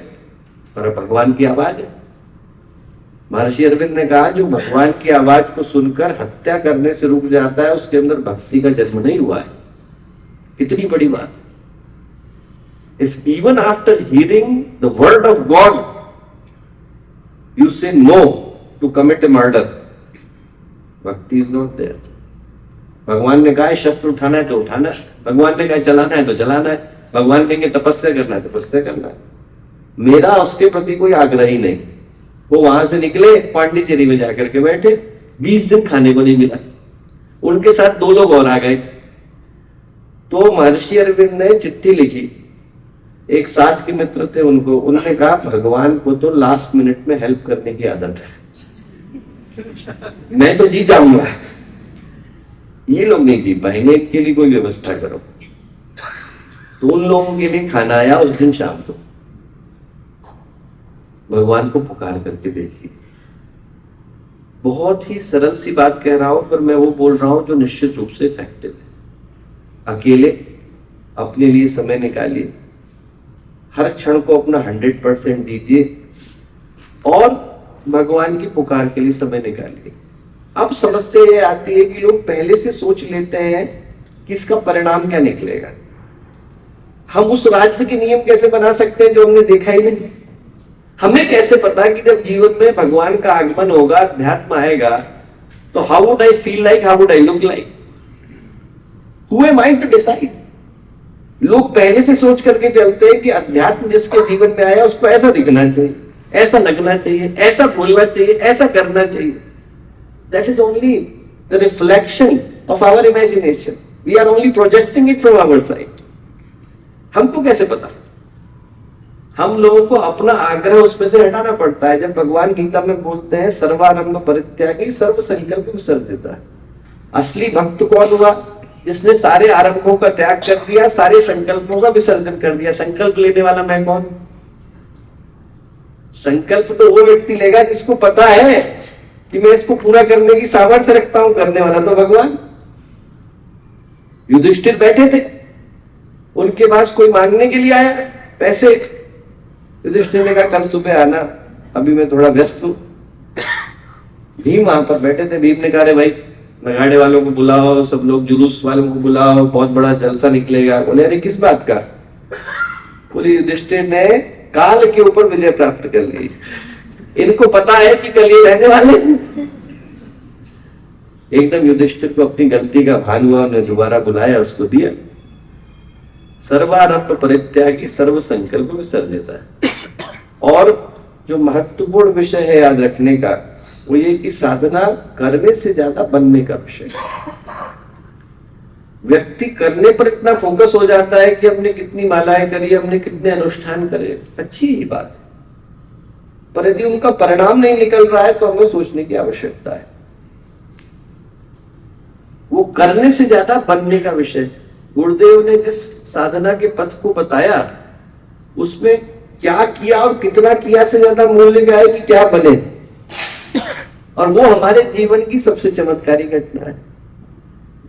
पर भगवान की आवाज है। महर्षि अरविंद ने कहा जो भगवान की आवाज को सुनकर हत्या करने से रुक जाता है उसके अंदर भक्ति का जन्म नहीं हुआ है। कितनी बड़ी बात है। If even after hearing the word of God you say no to commit a murder, bhakti is not there. भगवान ने कहा है शस्त्र उठाना है तो उठाना है, भगवान ने कहा चलाना है तो चलाना है, भगवान कहेंगे तपस्या करना है तो तपस्या करना है। मेरा उसके प्रति कोई आग्रह ही नहीं। वो वहां से निकले, पांडिचेरी में जाकर के बैठे, 20 दिन खाने को नहीं मिला। उनके साथ 2 लोग और आ गए। तो महर्षि अरविंद ने चिट्ठी लिखी, एक साथ के मित्र थे उनको, उन्होंने कहा भगवान को तो लास्ट मिनट में हेल्प करने की आदत है, मैं तो जी जाऊंगा, ये लोग नहीं जी पाएंगे, इनके लिए कोई व्यवस्था करो। तो उन लोगों के लिए खाना आया उस दिन शाम को। भगवान को पुकार करके देखिए। बहुत ही सरल सी बात कह रहा हूं, पर मैं वो बोल रहा हूं जो निश्चित रूप से इफेक्टिव है। अकेले अपने लिए समय निकालिए, हर क्षण को अपना 100% दीजिए और भगवान की पुकार के लिए समय निकालिए। अब समस्या ये आती है कि लोग पहले से सोच लेते हैं कि इसका परिणाम क्या निकलेगा। हम उस राज्य के नियम कैसे बना सकते हैं जो हमने देखा ही नहीं? हमें कैसे पता कि जब जीवन में भगवान का आगमन होगा, अध्यात्म आएगा, तो how would I feel like, how would I look like? Who am I to decide? लोग पहले से सोच करके चलते हैं कि अध्यात्म जिसके जीवन में आया उसको ऐसा दिखना चाहिए, ऐसा लगना चाहिए, ऐसा बोलना चाहिए, ऐसा करना चाहिए। That is only the reflection of our imagination. We are only projecting it from our side. हमको कैसे पता? हम लोगों को अपना आग्रह उसमें से हटाना पड़ता है। जब भगवान गीता में बोलते हैं सर्वारंभ परित्यागी सर्व संकल्प विसर्जिता है। असली भक्त कौन हुआ? जिसने सारे आरंभों का त्याग कर दिया, सारे संकल्पों का विसर्जन कर दिया। संकल्प लेने वाला मैं कौन? संकल्प तो वो व्यक्ति लेगा जिसको पता है कि मैं इसको पूरा करने की सामर्थ्य रखता हूं। करने वाला तो भगवान। युधिष्ठिर बैठे थे, उनके पास कोई मांगने के लिए आया पैसे। युधिष्ठिर ने कहा कल सुबह आना, अभी मैं थोड़ा व्यस्त हूं। भीम वहां पर बैठे थे। भीम ने कहा रे भाई नगाड़े वालों को बुलाओ, सब लोग जुलूस वालों को बुलाओ, बहुत बड़ा जलसा निकलेगा। बोले अरे किस बात का? बोले युधिष्ठिर ने काल के ऊपर विजय प्राप्त कर ली, इनको पता है कि कल ये रहने वाले। एकदम युधिष्ठिर को अपनी गलती का भान हुआ, उन्हें दोबारा बुलाया, उसको दिया। सर्वारंभ परित्यागी सर्व संकल्प विसर्जिता है। और जो महत्वपूर्ण विषय है याद रखने का, वो ये कि साधना करने से ज्यादा बनने का विषय। व्यक्ति करने पर इतना फोकस हो जाता है कि हमने कितनी मालाएं करी, हमने कितने अनुष्ठान करे, अच्छी ही बात है, पर यदि उनका परिणाम नहीं निकल रहा है तो हमें सोचने की आवश्यकता है। वो करने से ज्यादा बनने का विषय। गुरुदेव ने जिस साधना के पथ को बताया, उसमें क्या किया और कितना किया से ज्यादा मूल्य का है कि क्या बने। और वो हमारे जीवन की सबसे चमत्कारी घटना है।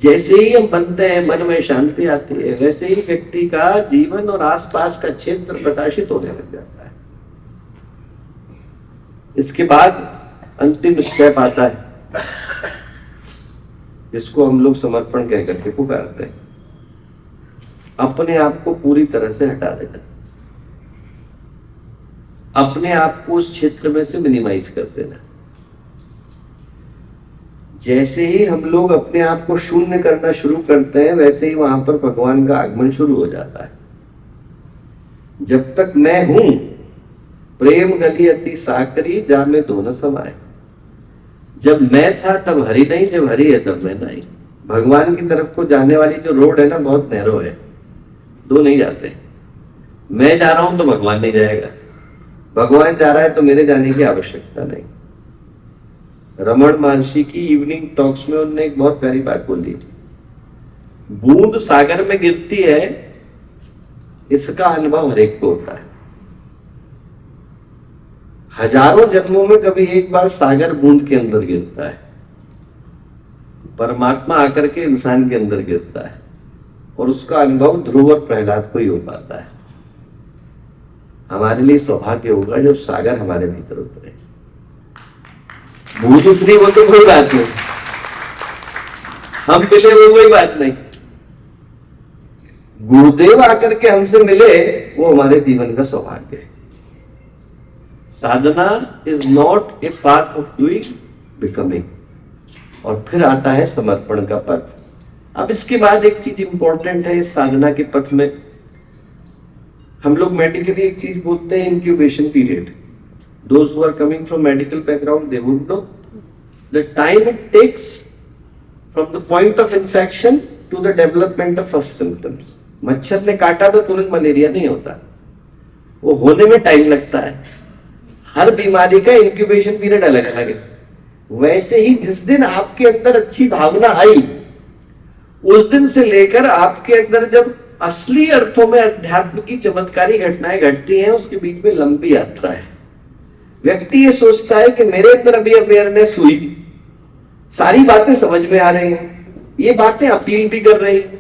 जैसे ही हम बनते हैं, मन में शांति आती है, वैसे ही व्यक्ति का जीवन और आसपास का क्षेत्र प्रकाशित होने लग जाता है। इसके बाद अंतिम स्टेप आता है, जिसको हम लोग समर्पण कह करके पुकारते हैं। अपने आप को पूरी तरह से हटा देना, अपने आप को उस क्षेत्र में से मिनिमाइज कर देना। जैसे ही हम लोग अपने आप को शून्य करना शुरू करते हैं, वैसे ही वहां पर भगवान का आगमन शुरू हो जाता है। जब तक मैं हूं, प्रेम गली अति साकरी जामे दो न समाए। जब मैं था तब हरि नहीं, जब हरि है तब मैं नहीं। भगवान की तरफ को जाने वाली जो रोड है ना, बहुत नैरो है, दो नहीं जाते। मैं जा रहा हूं तो भगवान नहीं जाएगा, भगवान जा रहा है तो मेरे जाने की आवश्यकता नहीं। रमण महर्षि की इवनिंग टॉक्स में उन्होंने एक बहुत प्यारी बात बोली, बूंद सागर में गिरती है, इसका अनुभव हर एक को होता है। हजारों जन्मों में कभी एक बार सागर बूंद के अंदर गिरता है, परमात्मा आकर के इंसान के अंदर गिरता है, और उसका अनुभव ध्रुव और प्रहलाद को ही हो पाता है। हमारे लिए सौभाग्य होगा जब सागर हमारे भीतर उतरे। बूंद उतरी वो तो कोई बात नहीं, हम मिले वो कोई बात नहीं, गुरुदेव आकर के हमसे मिले वो हमारे जीवन का सौभाग्य है। Sadhana is not a path of doing, becoming. और फिर आता है समर्पण का पथ। अब इसके बाद एक चीज इंपॉर्टेंट है इस साधना के पथ में, हम लोग मेडिकली एक चीज बोलते हैं incubation period. Those who are coming from medical background, they would know the time it takes from the point of infection to the development of first symptoms. मच्छर ने काटा तो तुरंत मलेरिया नहीं होता, वो होने में टाइम लगता है। हर बीमारी का इंक्यूबेशन पीरियड अलग अलग है। वैसे ही जिस दिन आपके अंदर अच्छी भावना आई, उस दिन से लेकर आपके अंदर जब असली अर्थों में अध्यात्म की चमत्कारी घटनाएं घटती हैं, उसके बीच में लंबी यात्रा है। व्यक्ति ये सोचता है कि मेरे अंदर अभी अवेयरनेस हुई, सारी बातें समझ में आ रही हैं, ये बातें अपील भी कर रही हैं,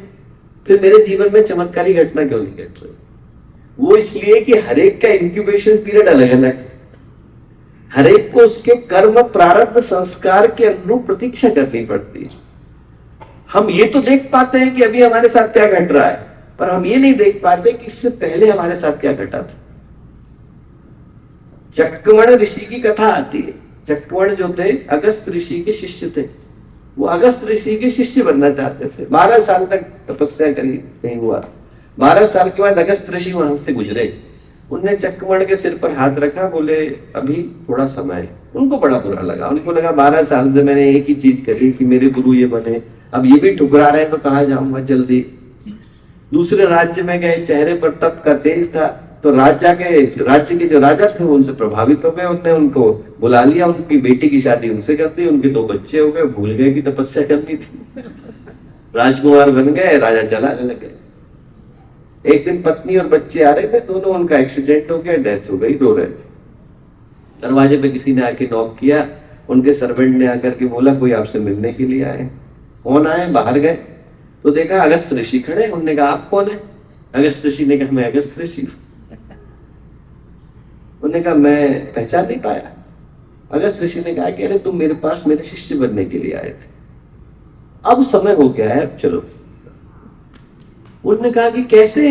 फिर मेरे जीवन में चमत्कारी घटना क्यों नहीं घट रही? वो इसलिए कि हरेक का इंक्यूबेशन पीरियड अलग अलग है। हरेक को उसके कर्म प्रारब्ध संस्कार के अनुरूप प्रतीक्षा करनी पड़ती है। हम ये तो देख पाते हैं कि अभी हमारे साथ क्या घट रहा है, पर हम ये नहीं देख पाते कि इससे पहले हमारे साथ क्या घटा था। चक्रवण ऋषि की कथा आती है। चक्रवण जो थे अगस्त ऋषि के शिष्य थे, वो अगस्त ऋषि के शिष्य बनना चाहते थे। 12 साल तक तपस्या करी, नहीं हुआ। 12 साल के बाद अगस्त ऋषि वहां से गुजरे। उनने चक्रवण के सिर पर हाथ रखा, बोले अभी थोड़ा समय है। उनको बड़ा बुरा लगा, उनको लगा 12 साल से मैंने एक ही चीज करी कि मेरे गुरु ये बने, अब ये भी ठुकरा रहे हैं तो कहाँ जाऊंगा जल्दी। दूसरे राज्य में गए, चेहरे पर तप का तेज था, तो राज्य के जो राजा थे उनसे प्रभावित हो गए। उनने उनको बुला लिया, उनकी बेटी की शादी उनसे कर दी, उनके 2 बच्चे हो गए, भूल गए कि तपस्या करनी थी। राजकुमार बन गए, राजा चलाने लगे। एक दिन पत्नी और बच्चे आ रहे थे, दोनों उनका एक्सीडेंट हो गया, डेथ हो गई, रो रहे थे। दरवाजे पे किसी ने आके नॉक किया, उनके सर्वेंट ने आकर के बोला कोई आपसे मिलने के लिए आए। कौन आए? बाहर गए तो देखा अगस्त ऋषि खड़े। उन्होंने कहा आप कौन है? अगस्त ऋषि ने कहा मैं अगस्त ऋषि हूं। उन्होंने कहा मैं पहचान नहीं पाया। अगस्त ऋषि ने कहा कि अरे तुम मेरे पास मेरे शिष्य बनने के लिए आए थे, अब समय हो गया है, अब चलो। उन्होंने कहा कि कैसे?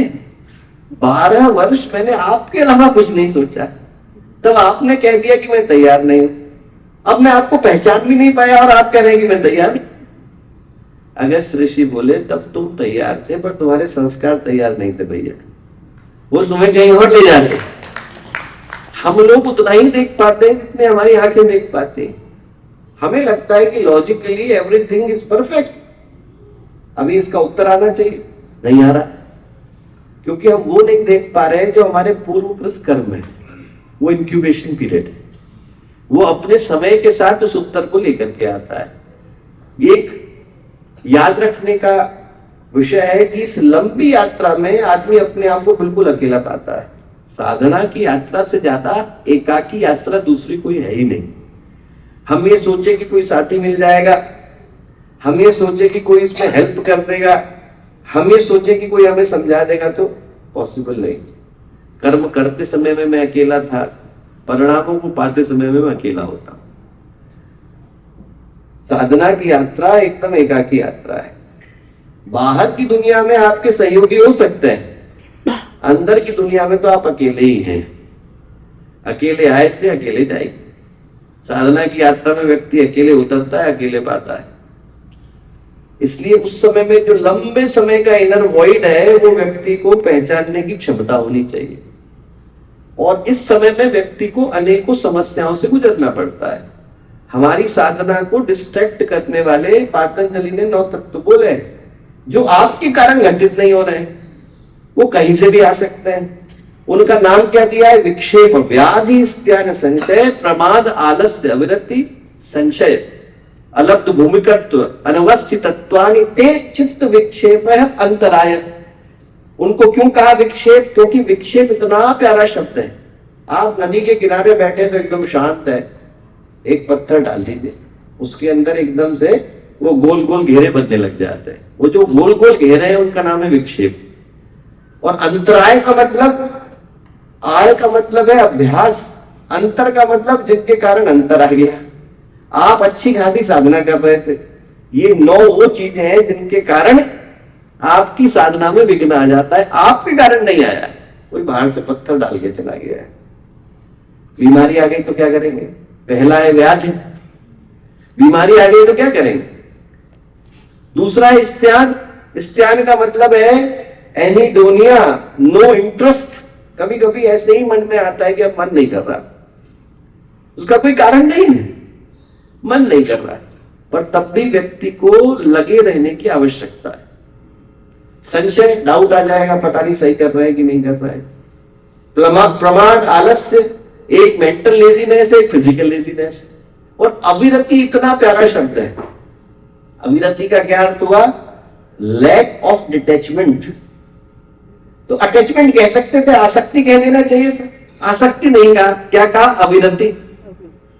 12 वर्ष मैंने आपके अलावा कुछ नहीं सोचा, तब आपने कह दिया कि मैं तैयार नहीं हूं। अब मैं आपको पहचान भी नहीं पाया और आप कह रहे हैं कि मैं तैयार नहीं। अगस्त ऋषि बोले तब तुम तैयार थे, पर तुम्हारे संस्कार तैयार नहीं थे भैया, वो तुम्हें कहीं और ले जाते। हम लोग उतना ही देख पाते हैं जितने हमारी आंखें देख पाती हैं। हमें लगता है कि लॉजिकली एवरीथिंग इज परफेक्ट, अभी इसका उत्तर आना चाहिए, नहीं आ रहा, क्योंकि हम वो नहीं देख पा रहे हैं जो हमारे पूर्वकृत कर्म है। वो इंक्यूबेशन पीरियड है, वो अपने समय के साथ उस उत्तर को लेकर के आता है। एक याद रखने का विषय है कि इस लंबी यात्रा में आदमी अपने आप को बिल्कुल अकेला पाता है। साधना की यात्रा से ज्यादा एकाकी यात्रा दूसरी कोई है ही नहीं। हम ये सोचे कि कोई साथी मिल जाएगा, हम ये सोचे कि कोई इसमें हेल्प कर देगा, हम ये सोचे कि कोई हमें समझा देगा, तो पॉसिबल नहीं। कर्म करते समय में मैं अकेला था, परिणामों को पाते समय में मैं अकेला होता हूं। साधना की यात्रा एकदम एकाकी यात्रा है। बाहर की दुनिया में आपके सहयोगी हो सकते हैं, अंदर की दुनिया में तो आप अकेले ही हैं। अकेले आए थे, अकेले जाएंगे। साधना की यात्रा में व्यक्ति अकेले उतरता है, अकेले पाता है। इसलिए उस समय में जो लंबे समय का इनर वॉइड है, वो व्यक्ति को पहचानने की क्षमता होनी चाहिए। और इस समय में व्यक्ति को अनेकों समस्याओं से गुजरना पड़ता है। हमारी साधना को डिस्ट्रैक्ट करने वाले पतंजलि ने 9 तत्व बोले, जो आपके कारण घटित नहीं हो रहे हैं, वो कहीं से भी आ सकते हैं। उनका नाम क्या दिया है? विक्षेप, व्याधि, स्त्यान, संशय, प्रमाद, आलस्य, अविरति, संशय, अलब्ध भूमिकत्व, अनवस्थितत्वानि ते चित्त विक्षेप अंतराय। उनको क्यों कहा विक्षेप? क्योंकि विक्षेप इतना प्यारा शब्द है। आप नदी के किनारे बैठे तो एकदम शांत है, एक पत्थर डाल दीजिए, उसके अंदर एकदम से वो गोल गोल घेरे बनने लग जाते हैं। वो जो गोल गोल घेरे हैं उनका नाम है विक्षेप। और अंतराय का मतलब, आय का मतलब है अभ्यास, अंतर का मतलब जिनके कारण अंतर आ गया। आप अच्छी खासी साधना कर रहे थे, ये 9 वो चीजें हैं जिनके कारण आपकी साधना में विघ्न आ जाता है। आपके कारण नहीं आया, कोई बाहर से पत्थर डाल के चला गया है। बीमारी आ गई तो क्या करेंगे? पहला है व्याधि, बीमारी आ गई तो क्या करेंगे? दूसरा है स्त्यान। स्त्यान का मतलब है एनीडोनिया, नो इंटरेस्ट। कभी कभी ऐसे ही मन में आता है कि अब मन नहीं कर रहा, उसका कोई कारण नहीं है, मन नहीं कर रहा है, पर तब भी व्यक्ति को लगे रहने की आवश्यकता है। संशय, डाउट आ जाएगा, पता नहीं सही कर रहा है कि नहीं कर रहा है। प्रमाद, आलस्य, एक मेंटल लेजीनेस है, एक फिजिकल लेजीनेस। और अविरति इतना प्यारा शब्द है। अविरति का क्या अर्थ हुआ? Lack of detachment. तो अटैचमेंट कह सकते थे, आसक्ति कह लेना चाहिए था। आसक्ति नहीं कहा, क्या कहा? अविरति।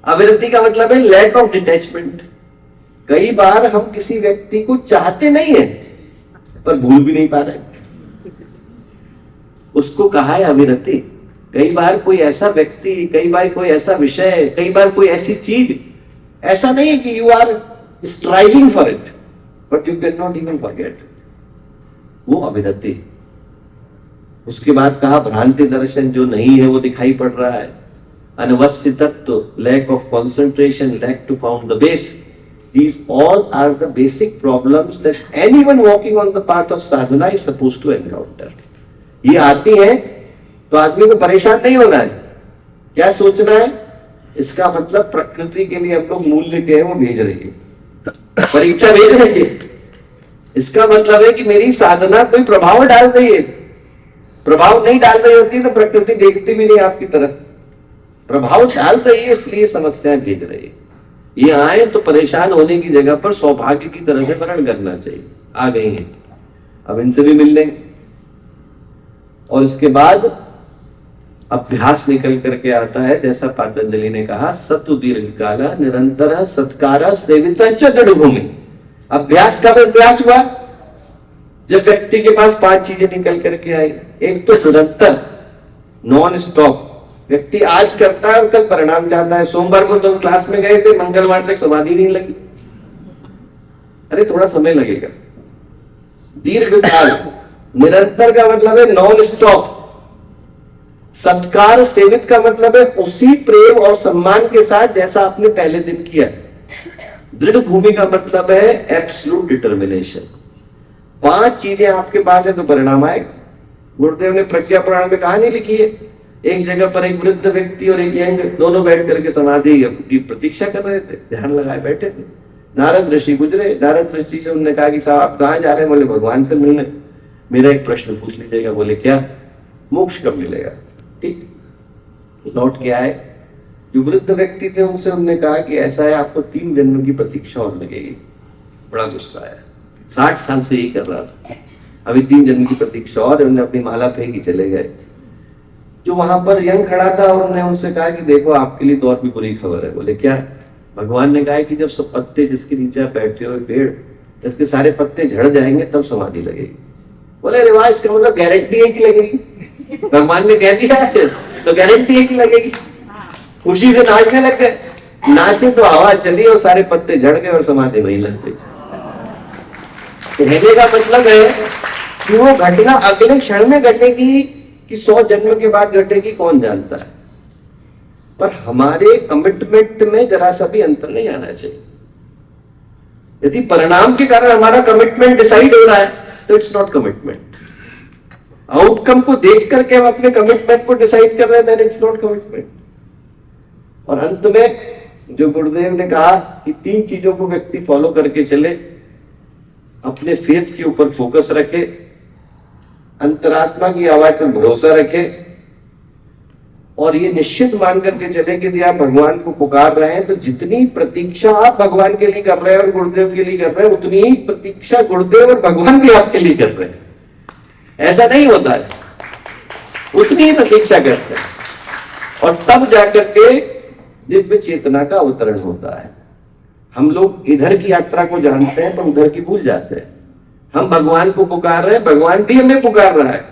अविरति का मतलब है लैक ऑफ डिटैचमेंट। कई बार हम किसी व्यक्ति को चाहते नहीं है पर भूल भी नहीं पा रहे, उसको कहा है अविरति। कई बार कोई ऐसा व्यक्ति, कई बार कोई ऐसा विषय, कई बार कोई ऐसी चीज, ऐसा नहीं है कि you are striving for it but you can not even forget, वो अविरति। उसके बाद कहा भ्रांति दर्शन, जो नहीं है वो दिखाई पड़ रहा है। अनवस्थित तत्व, lack of concentration, lack to found the base, these all are the basic problems that anyone walking on the path of sadhana is supposed to encounter. ये आती है तो आदमी को परेशान नहीं होना है। क्या सोचना है? इसका मतलब प्रकृति के लिए हम लोग मूल्य के वो भेज रही है, परीक्षा भेज रही है। इसका मतलब है कि मेरी साधना कोई प्रभाव डाल रही है। प्रभाव नहीं डाल रही होती तो प्रकृति देखती भी नहीं आपकी तरफ। प्रभाव डाल रही है, इसलिए समस्याएं भेज रही है। ये आए तो परेशान होने की जगह पर सौभाग्य की तरह से वर्ण करना चाहिए। आ गई हैं, अब इनसे भी मिल लेंगे। और इसके बाद अभ्यास निकल करके आता है, जैसा पतंजलि ने कहा, सतु दीर्घकाल निरंतर सत्कार सेवित दृढ़ भूमि। अभ्यास कब अभ्यास हुआ? जब व्यक्ति के पास 5 चीजें निकल करके आई। एक तो निरंतर, नॉन स्टॉप। व्यक्ति आज करता है और कल परिणाम चाहता है। सोमवार को तुम क्लास में गए थे, मंगलवार तक समाधि नहीं लगी, अरे थोड़ा समय लगेगा। दीर्घकाल, निरंतर का मतलब है नॉन स्टॉप। सत्कार सेवित का मतलब है उसी प्रेम और सम्मान के साथ जैसा आपने पहले दिन किया। दृढ़ भूमि का मतलब है एब्सोल्यूट डिटर्मिनेशन। 5 चीजें आपके पास है तो परिणाम आएगा। गुरुदेव ने प्रज्ञा पुराण में कहानी लिखी है, एक जगह पर एक वृद्ध व्यक्ति और एक यंग दोनों बैठ करके समाधि की प्रतीक्षा कर रहे थे, ध्यान लगाए बैठे थे। नारद ऋषि गुजरे। नारद ऋषि से उन्होंने कहा कि साहब आप कहाँ जा रहे हैं? बोले भगवान से मिलने। मेरा एक प्रश्न पूछ लीजिएगा। बोले क्या? मोक्ष कब मिलेगा? ठीक, लौट के आए। जो वृद्ध व्यक्ति थे उनसे उन्होंने कहा कि ऐसा है, आपको 3 जन्म की प्रतीक्षा और लगेगी। बड़ा गुस्सा आया, 60 साल से यही कर रहा था, अभी 3 जन्म की प्रतीक्षा और। उन्होंने अपनी माला फेंकी, चले गए। जो वहां पर यंग खड़ा था उन्होंने उनसे कहा कि देखो आपके लिए तो और भी बुरी खबर है। बोले क्या? भगवान ने कहा कि जब सब पत्ते जिसके नीचे आप बैठे हुए पेड़, इसके सारे पत्ते झड़ जाएंगे तब समाधि लगेगी। बोले अरे वाह, इसका मतलब गारंटी है कि लगेगी। भगवान ने कह दिया है तो गारंटी है कि लगेगी। खुशी से नाचने लग गए। नाचे तो हवा चली और सारे पत्ते झड़ गए और समाधि नहीं लग गई। कहने का मतलब है कि वो घटना अगले क्षण में घटेगी कि 100 जन्म के बाद घटेगी, कौन जानता है। पर हमारे कमिटमेंट में जरा सा भी अंतर नहीं आना चाहिए। यदि परिणाम के कारण हमारा कमिटमेंट डिसाइड हो रहा है तो इट्स नॉट कमिटमेंट। आउटकम को देख करके हम अपने कमिटमेंट को डिसाइड कर रहे हैं, देन इट्स नॉट कमिटमेंट। और अंत में जो गुरुदेव ने कहा कि 3 चीजों को व्यक्ति फॉलो करके चले, अपने फेथ के ऊपर फोकस रखे, अंतरात्मा की आवाज पर भरोसा रखे, और ये निश्चित मान करके चले कि यदि आप भगवान को पुकार रहे हैं तो जितनी प्रतीक्षा आप भगवान के लिए कर रहे हैं और गुरुदेव के लिए कर रहे हैं, उतनी ही प्रतीक्षा गुरुदेव और भगवान भी आपके लिए कर रहे हैं। ऐसा नहीं होता है, उतनी ही प्रतीक्षा करते हैं, और तब जाकर के दिव्य चेतना का अवतरण होता है। हम लोग इधर की यात्रा को जानते हैं पर उधर की भूल जाते हैं। हम भगवान को पुकार रहे हैं, भगवान भी हमें पुकार रहा है।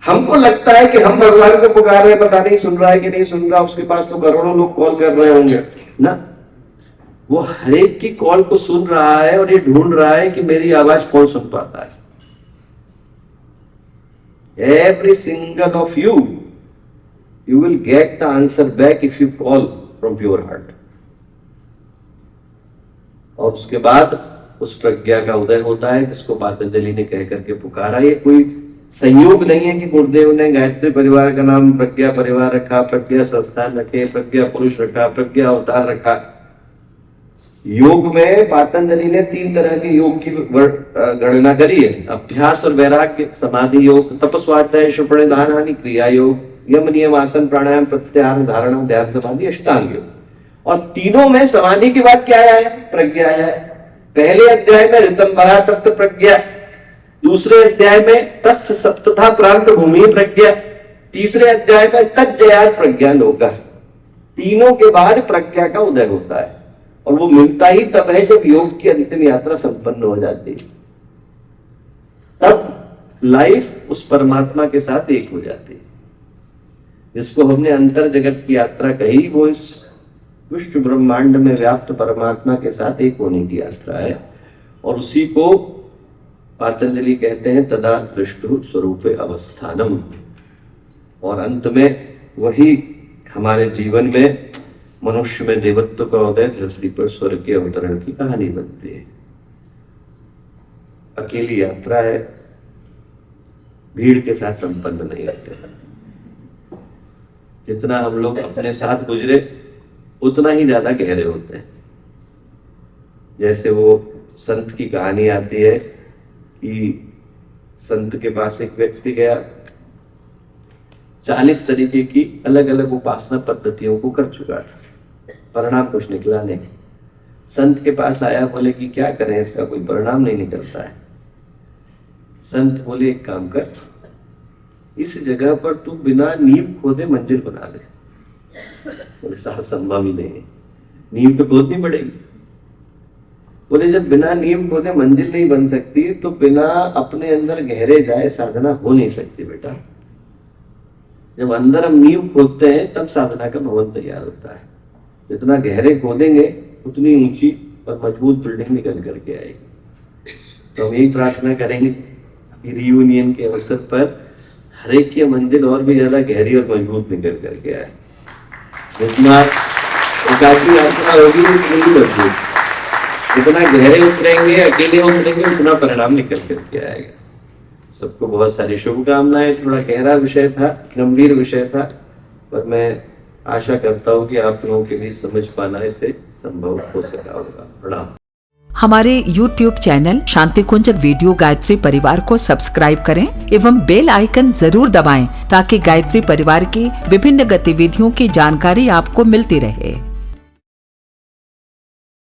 हमको लगता है कि हम भगवान को पुकार रहे हैं, पता नहीं सुन रहा है कि नहीं सुन रहा, उसके पास तो करोड़ों लोग कॉल कर रहे होंगे ना। वो हरेक की कॉल को सुन रहा है और ये ढूंढ रहा है कि मेरी आवाज कौन सुन पाता है। Every single of you will get the answer back if you call from pure heart. और उसके बाद उस प्रज्ञा का उदय होता है, जिसको पातंजलि ने कह करके पुकारा। ये कोई संयोग नहीं है कि गुरुदेव ने गायत्री परिवार का नाम प्रज्ञा परिवार रखा, प्रज्ञा संस्थान रखे, प्रज्ञा पुरुष रखा, प्रज्ञा अवतार रखा। योग में पातंजलि ने 3 तरह के योग की गणना करी है। अभ्यास और वैराग्य, समाधि योग, तपस्वाध्याय श्रवण दानानि, क्रिया योग, यम नियम आसन प्राणायाम प्रत्याहार धारणा ध्यान समाधि अष्टांग योग। और तीनों में समाधि के बाद क्या आया है? प्रज्ञा आया है। पहले अध्याय में ऋतंभरा तप्त प्रज्ञा, दूसरे अध्याय में तस्य सप्तथा प्रांत भूमि प्रज्ञा, तीसरे अध्याय में तज्जयात प्रज्ञा लोका। तीनों के बाद प्रज्ञा का उदय होता है और वो मिलता ही तब है जब योग की अंतिम यात्रा संपन्न हो जाती है। तब लाइफ उस परमात्मा के साथ एक हो जाती है। जिसको हमने अंतर जगत की यात्रा कही, वो इस विश्व ब्रह्मांड में व्याप्त परमात्मा के साथ एक होने की यात्रा है। और उसी को पातंजलि कहते हैं तदा दृष्टु स्वरूपे अवस्थानम। और अंत में वही हमारे जीवन में मनुष्य में देवत्व का उदय, धरती पर स्वर्ग के अवतरण की कहानी बनती है। अकेली यात्रा है, भीड़ के साथ संपन्न नहीं होते। जितना हम लोग अपने साथ गुजरे उतना ही ज्यादा गहरे होते हैं। जैसे वो संत की कहानी आती है कि संत के पास एक व्यक्ति गया, 40 तरीके की अलग अलग उपासना पद्धतियों को कर चुका था, परिणाम कुछ निकला नहीं। संत के पास आया, बोले कि क्या करें, इसका कोई परिणाम नहीं निकलता है। संत बोले एक काम कर, इस जगह पर तू बिना नींव खोदे मंजिल बना दे। बोले साहब संभव ही नहीं है, नींव तो खोदनी पड़ेगी। बोले जब बिना नींव खोदे मंजिल नहीं बन सकती तो बिना अपने अंदर गहरे जाए साधना हो नहीं सकती बेटा। जब अंदर हम नींव खोदते हैं तब साधना का भवन तैयार होता है। जितना गहरे खोदेंगे उतनी ऊंची और मजबूत बिल्डिंग निकल करके आएगी। तो हम यही प्रार्थना करेंगे कि रियूनियन के अवसर पर हर एक की मंजिल और भी ज्यादा गहरी और मजबूत निकल करके आए। जितना एकाकी यात्रा होगी उतनी मजबूत, जितना गहरे उतरेंगे, अकेले उतरेंगे, उतना परिणाम निकल करके आएगा। सबको बहुत सारी शुभकामनाएं। थोड़ा गहरा विषय था, गंभीर विषय था, पर मैं आशा करता हूँ कि आप लोगों के लिए समझ पाना इसे संभव हो सका होगा। प्रणाम। हमारे YouTube चैनल शांति कुंज वीडियो गायत्री परिवार को सब्सक्राइब करें एवं बेल आइकन जरूर दबाएं ताकि गायत्री परिवार की विभिन्न गतिविधियों की जानकारी आपको मिलती रहे।